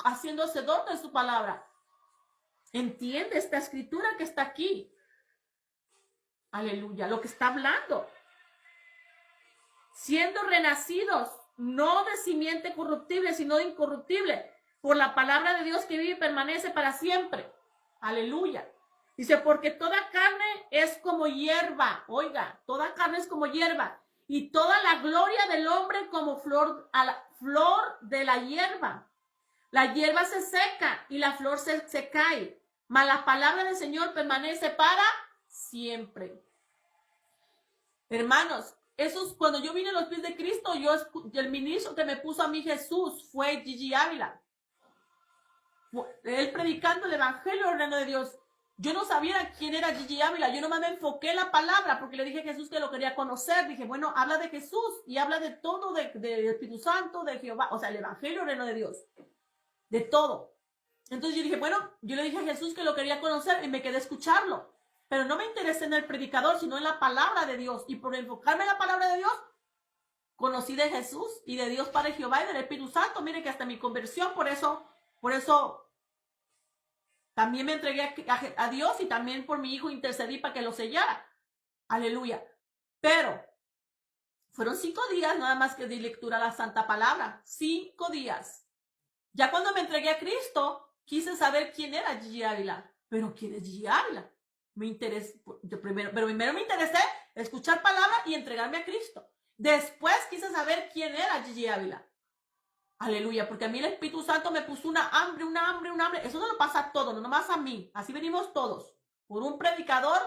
haciendo hacedor de su palabra. ¿Entiende esta escritura que está aquí? Aleluya, lo que está hablando. Siendo renacidos, no de simiente corruptible, sino de incorruptible, por la palabra de Dios que vive y permanece para siempre. Aleluya. Dice, porque toda carne es como hierba. Oiga, toda carne es como hierba. Y toda la gloria del hombre como flor, a la flor de la hierba. La hierba se seca y la flor se cae. Mas la palabra del Señor permanece para siempre. Hermanos, eso es cuando yo vine a los pies de Cristo, el ministro que me puso a mí Jesús fue Gigi Ávila. Él predicando el evangelio del reino de Dios. Yo no sabía quién era Gigi Ávila, yo nomás me enfoqué en la palabra porque le dije a Jesús que lo quería conocer. Dije, bueno, habla de Jesús y habla de todo, del Espíritu Santo, de Jehová, o sea, el evangelio del reino de Dios, de todo. Entonces yo dije, bueno, yo le dije a Jesús que lo quería conocer y me quedé a escucharlo. Pero no me interesé en el predicador, sino en la palabra de Dios. Y por enfocarme en la palabra de Dios, conocí de Jesús y de Dios Padre Jehová y del Espíritu Santo. Mire que hasta mi conversión, por eso también me entregué a Dios y también por mi hijo intercedí para que lo sellara. Aleluya. Pero fueron 5 días nada más que di lectura a la Santa Palabra. 5 días. Ya cuando me entregué a Cristo, quise saber quién era Gigi Ávila. Pero ¿quién es Gigi Ávila? Me interesé, primero me interesé escuchar palabra y entregarme a Cristo. Después quise saber quién era Gigi Ávila. Aleluya, porque a mí el Espíritu Santo me puso una hambre. Eso no lo pasa a todos, no nomás a mí. Así venimos todos. Por un predicador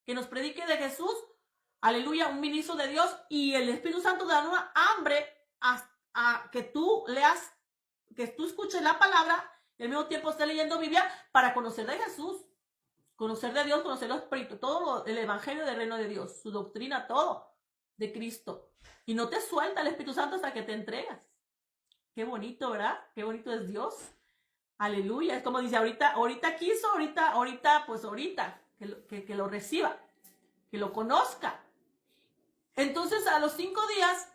que nos predique de Jesús. Aleluya, un ministro de Dios. Y el Espíritu Santo te da una hambre a que tú leas, que tú escuches la palabra y al mismo tiempo estés leyendo Biblia para conocer de Jesús. Conocer de Dios, conocer el Espíritu, todo el evangelio del reino de Dios, su doctrina, todo de Cristo. Y no te suelta el Espíritu Santo hasta que te entregas. Qué bonito, ¿verdad? Qué bonito es Dios. Aleluya. Es como dice, ahorita quiso, ahorita, que lo reciba, que lo conozca. Entonces, a los 5 días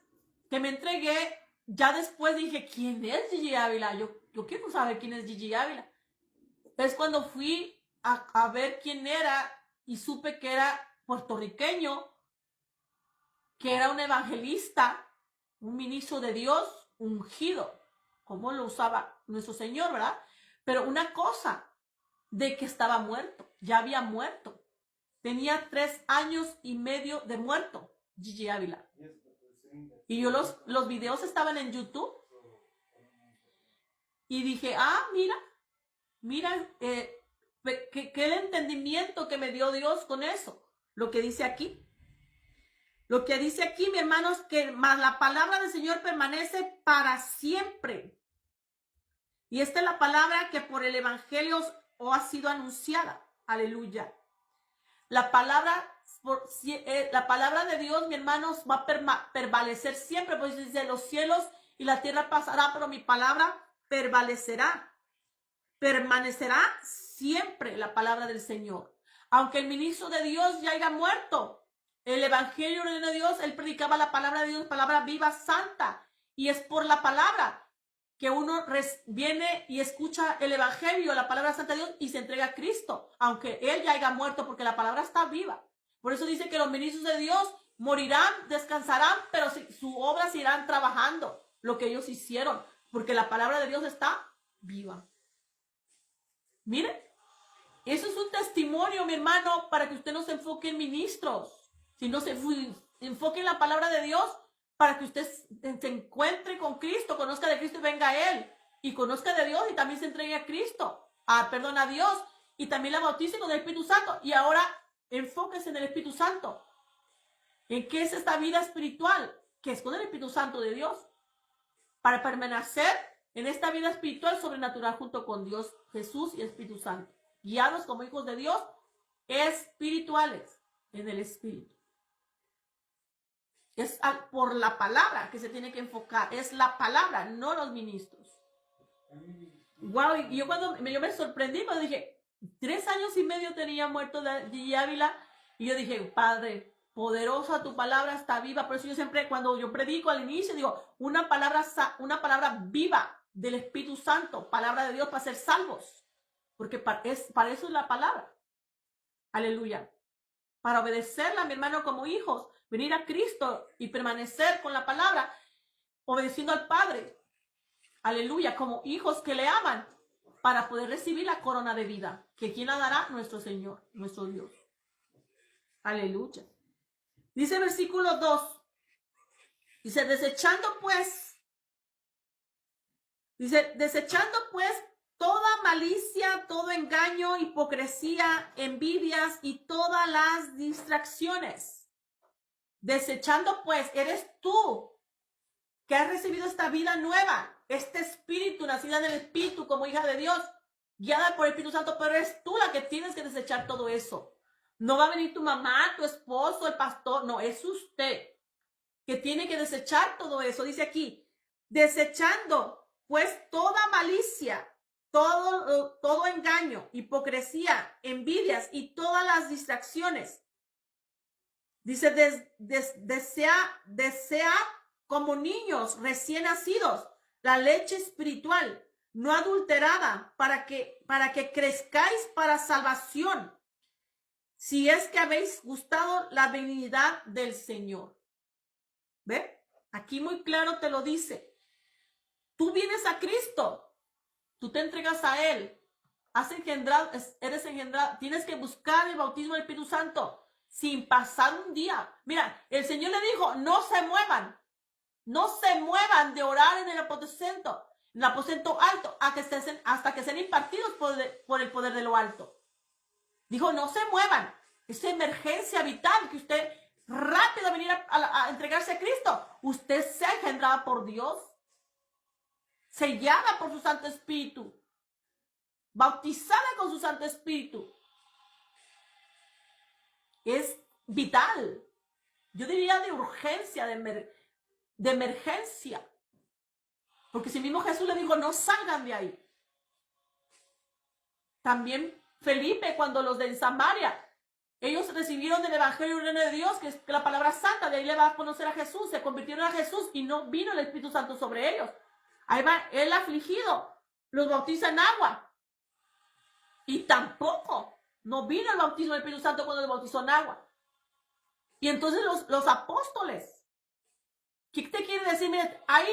que me entregué, ya después dije, ¿quién es Gigi Ávila? Yo quiero saber quién es Gigi Ávila. Es cuando fui a ver quién era y supe que era puertorriqueño, que era un evangelista, un ministro de Dios ungido, como lo usaba nuestro Señor, ¿verdad? Pero una cosa, de que estaba muerto, ya había muerto. Tenía 3 años y medio de muerto, Gigi Ávila. Y yo los videos estaban en YouTube. Y dije, mira, que el entendimiento que me dio Dios con eso, lo que dice aquí. Lo que dice aquí, mi hermanos, que más la palabra del Señor permanece para siempre. Y esta es la palabra que por el evangelio os ha sido anunciada. Aleluya. La palabra de Dios, mi hermanos, va a prevalecer siempre. Pues dice, los cielos y la tierra pasará, pero mi palabra prevalecerá. Permanecerá siempre la palabra del Señor. Aunque el ministro de Dios ya haya muerto, el evangelio de Dios, él predicaba la palabra de Dios, palabra viva, santa. Y es por la palabra que uno viene y escucha el evangelio, la palabra santa de Dios y se entrega a Cristo, aunque él ya haya muerto, porque la palabra está viva. Por eso dice que los ministros de Dios morirán, descansarán, pero su obra se irán trabajando, lo que ellos hicieron, porque la palabra de Dios está viva. Miren, eso es un testimonio, mi hermano, para que usted no se enfoque en ministros, sino se enfoque en la palabra de Dios, para que usted se encuentre con Cristo, conozca de Cristo y venga a Él, y conozca de Dios y también se entregue a Cristo, a Dios, y también la bautice con el Espíritu Santo. Y ahora enfóquese en el Espíritu Santo. ¿En qué es esta vida espiritual? Que es con el Espíritu Santo de Dios, para permanecer en esta vida espiritual sobrenatural junto con Dios, Jesús y Espíritu Santo, guiados como hijos de Dios, espirituales en el Espíritu. Es por la palabra que se tiene que enfocar, es la palabra, no los ministros. Wow, y yo me sorprendí, cuando dije, 3 años y medio tenía muerto Gigi Ávila, y yo dije, Padre, poderosa tu palabra, está viva. Por eso yo siempre, cuando yo predico al inicio, digo, una palabra viva del Espíritu Santo, palabra de Dios para ser salvos, porque para eso es la palabra. Aleluya. Para obedecerla, mi hermano, como hijos, venir a Cristo y permanecer con la palabra, obedeciendo al Padre. Aleluya, como hijos que le aman. para poder recibir la corona de vida. ¿Que quién la dará? Nuestro Señor, nuestro Dios. Aleluya. Dice versículo 2. Dice, desechando pues toda malicia, todo engaño, hipocresía, envidias y todas las distracciones. Desechando pues, eres tú que has recibido esta vida nueva, este espíritu, nacida del Espíritu como hija de Dios, guiada por el Espíritu Santo, pero eres tú la que tienes que desechar todo eso. No va a venir tu mamá, tu esposo, el pastor, no, es usted que tiene que desechar todo eso. Dice aquí, desechando pues toda malicia, todo engaño, hipocresía, envidias y todas las distracciones. Dice, desea como niños recién nacidos la leche espiritual, no adulterada, para que crezcáis para salvación, si es que habéis gustado la benignidad del Señor. ¿Ve? Aquí muy claro te lo dice. Tú vienes a Cristo, tú te entregas a Él, eres engendrado, tienes que buscar el bautismo del Espíritu Santo sin pasar un día. Mira, el Señor le dijo, no se muevan de orar en el aposento alto, hasta que sean impartidos por el poder de lo alto. Dijo, no se muevan. Esa emergencia vital que usted rápido venir a entregarse a Cristo. Usted sea engendrada por Dios, sellada por su Santo Espíritu, bautizada con su Santo Espíritu. Es vital. Yo diría de urgencia, de emergencia. Porque si mismo Jesús le dijo, no salgan de ahí. También Felipe, cuando los de Samaria, ellos recibieron el Evangelio del Reino de Dios, que es la palabra santa, de ahí le va a conocer a Jesús, se convirtieron a Jesús y no vino el Espíritu Santo sobre ellos. Ahí va el afligido, los bautiza en agua. Y tampoco no vino el bautismo del Espíritu Santo cuando los bautizó en agua. Y entonces los apóstoles, ¿qué te quiere decir? Mira, ahí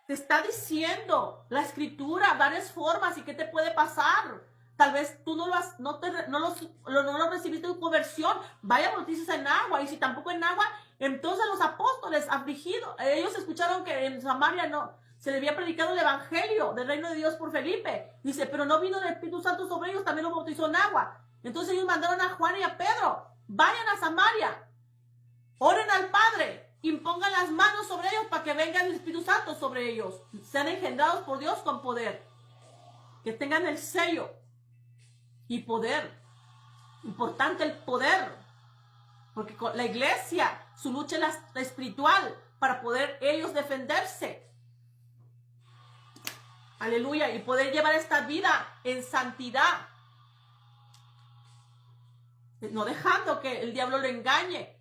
te está diciendo la Escritura, varias formas y qué te puede pasar. Tal vez tú no lo recibiste en conversión, vaya bautizas en agua, y si tampoco en agua, entonces los apóstoles afligidos, ellos escucharon que en Samaria no se le había predicado el Evangelio del reino de Dios por Felipe. Dice, pero no vino el Espíritu Santo sobre ellos, también los bautizó en agua. Entonces ellos mandaron a Juan y a Pedro, vayan a Samaria, oren al Padre, impongan las manos sobre ellos para que venga el Espíritu Santo sobre ellos, sean engendrados por Dios con poder, que tengan el sello y poder. Importante el poder, porque con la iglesia, su lucha es la espiritual, para poder ellos defenderse. Aleluya, y poder llevar esta vida en santidad, no dejando que el diablo lo engañe,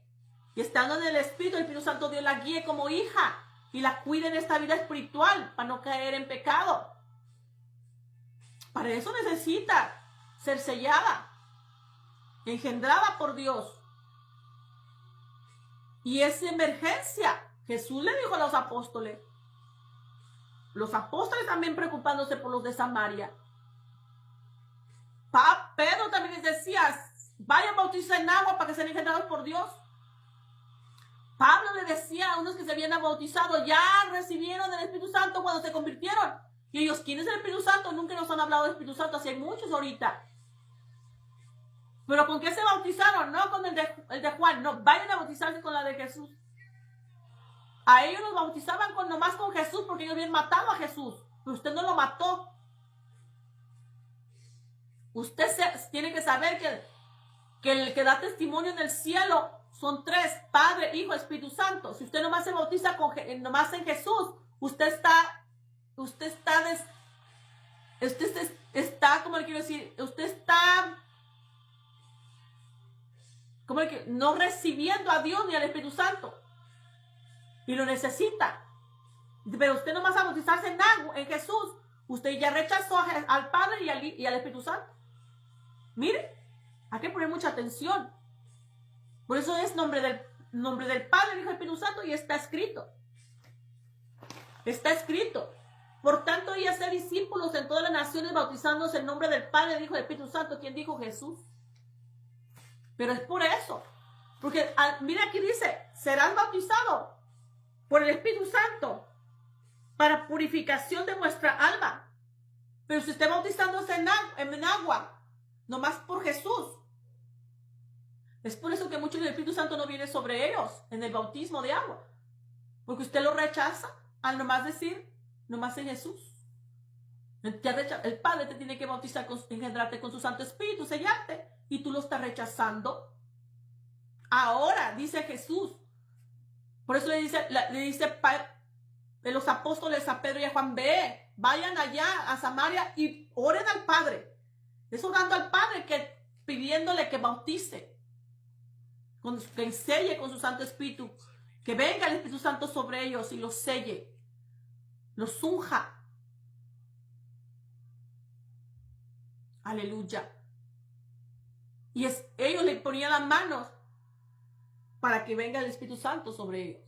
y estando en el Espíritu Santo Dios la guíe como hija y la cuide en esta vida espiritual para no caer en pecado. Para eso necesita ser sellada, engendrada por Dios. Y es emergencia. Jesús le dijo a los apóstoles también preocupándose por los de Samaria. Pedro también les decía, vayan bautizar en agua para que sean engendrados por Dios. Pablo le decía a unos que se habían bautizado, ya recibieron el Espíritu Santo cuando se convirtieron. Y ellos, ¿quién es el Espíritu Santo? Nunca nos han hablado del Espíritu Santo, así hay muchos ahorita. ¿Pero con qué se bautizaron? No con el de Juan, no, vayan a bautizarse con la de Jesús. A ellos los bautizaban nomás con Jesús porque ellos habían matado a Jesús. Pero usted no lo mató. Usted tiene que saber que el que da testimonio en el cielo son tres: Padre, Hijo, Espíritu Santo. Si usted nomás se bautiza nomás en Jesús, usted está, ¿cómo le quiero decir? Usted está, no recibiendo a Dios ni al Espíritu Santo. Y lo necesita. Pero usted nomás a bautizarse en Jesús, usted ya rechazó al Padre y al Espíritu Santo. Mire, hay que poner mucha atención. Por eso es nombre del Padre, el Hijo y el Espíritu Santo, y está escrito. Está escrito. Por tanto, y hacer discípulos discípulos en todas las naciones, bautizándose en nombre del Padre, del Hijo y del Espíritu Santo. ¿Quién dijo? Jesús. Pero es por eso. Porque mira aquí dice, serás bautizado por el Espíritu Santo para purificación de vuestra alma. Pero si esté bautizándose en agua, nomás por Jesús. Es por eso que muchos del Espíritu Santo no viene sobre ellos en el bautismo de agua. Porque usted lo rechaza al nomás decir, nomás en Jesús. El Padre te tiene que bautizar, engendrarte con su Santo Espíritu, sellarte. Y tú lo estás rechazando. Ahora, dice Jesús. Por eso le dice los apóstoles a Pedro y a Juan, vayan allá a Samaria y oren al Padre. Es orando al Padre pidiéndole que bautice, que selle con su Santo Espíritu, que venga el Espíritu Santo sobre ellos y los selle, los unja. Aleluya. Y ellos le ponían las manos para que venga el Espíritu Santo sobre ellos.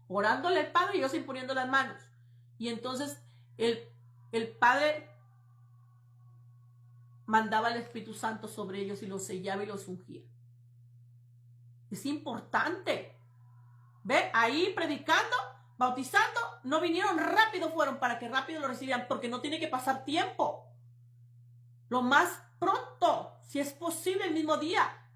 Orándole al Padre y ellos imponiendo las manos. Y entonces el Padre mandaba el Espíritu Santo sobre ellos y los sellaba y los ungía. Es importante. ¿Ve? Ahí predicando, bautizando, no vinieron rápido, fueron para que rápido lo recibieran, porque no tiene que pasar tiempo. Lo más pronto, si es posible, el mismo día.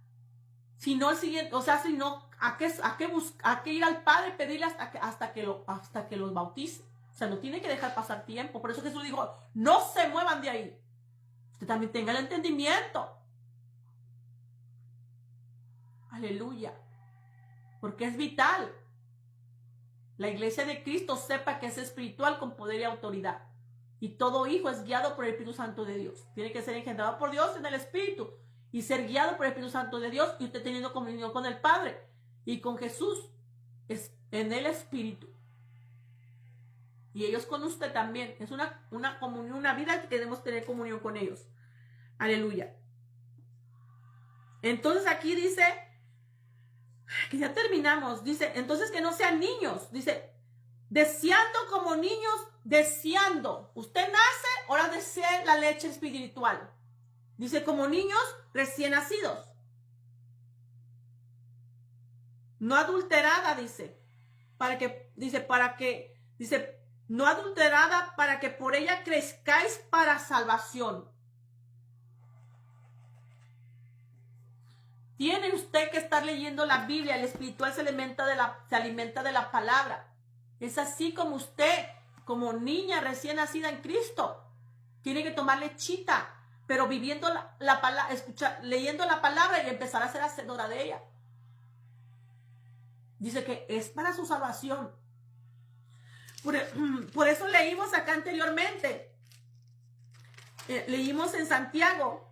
Si no el siguiente, o sea, si no, ¿a qué ir al Padre, pedirle hasta que los bautice? O sea, no tiene que dejar pasar tiempo. Por eso Jesús dijo, no se muevan de ahí. Usted también tenga el entendimiento. Aleluya. Porque es vital. La iglesia de Cristo sepa que es espiritual con poder y autoridad. Y todo hijo es guiado por el Espíritu Santo de Dios. Tiene que ser engendrado por Dios en el Espíritu. Y ser guiado por el Espíritu Santo de Dios. Y usted teniendo comunión con el Padre. Y con Jesús. Es en el Espíritu. Y ellos con usted también. Es una comunión, una vida que queremos tener comunión con ellos. Aleluya. Entonces aquí dice, que ya terminamos, dice, entonces que no sean niños, dice, deseando como niños, deseando. Usted nace, ahora desea la leche espiritual. Dice, como niños recién nacidos. No adulterada, dice, no adulterada para que por ella crezcáis para salvación. Tiene usted que estar leyendo la Biblia. El espiritual se alimenta de la palabra. Es así como usted, como niña recién nacida en Cristo, tiene que tomar lechita, pero viviendo la palabra, leyendo la palabra y empezar a ser hacedora de ella. Dice que es para su salvación. Por eso leímos acá anteriormente. Leímos en Santiago,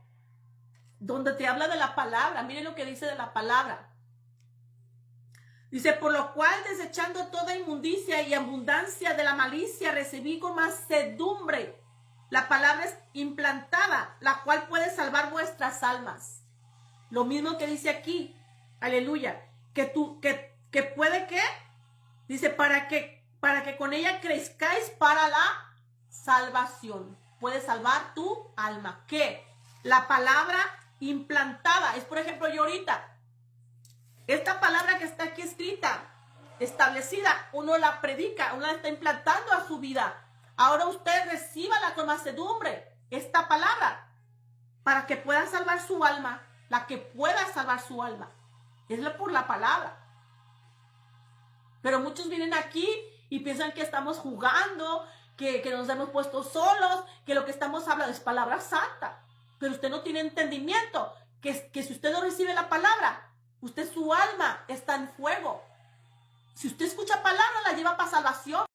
donde te habla de la palabra. Miren lo que dice de la palabra. Dice, por lo cual desechando toda inmundicia y abundancia de la malicia, recibí con mansedumbre la palabra implantada, la cual puede salvar vuestras almas. Lo mismo que dice aquí, aleluya, que puede que, dice, para que con ella crezcáis para la salvación. Puede salvar tu alma. ¿Qué? La palabra implantada. Es, por ejemplo, yo ahorita, esta palabra que está aquí escrita, establecida, uno la predica, uno la está implantando a su vida. Ahora usted recíbala con mansedumbre, esta palabra, para que pueda salvar su alma, la que pueda salvar su alma. Es por la palabra. Pero muchos vienen aquí y piensan que estamos jugando, que nos hemos puesto solos, que lo que estamos hablando es palabra santa. Pero usted no tiene entendimiento, que si usted no recibe la palabra, su alma está en fuego. Si usted escucha palabra, la lleva para salvación.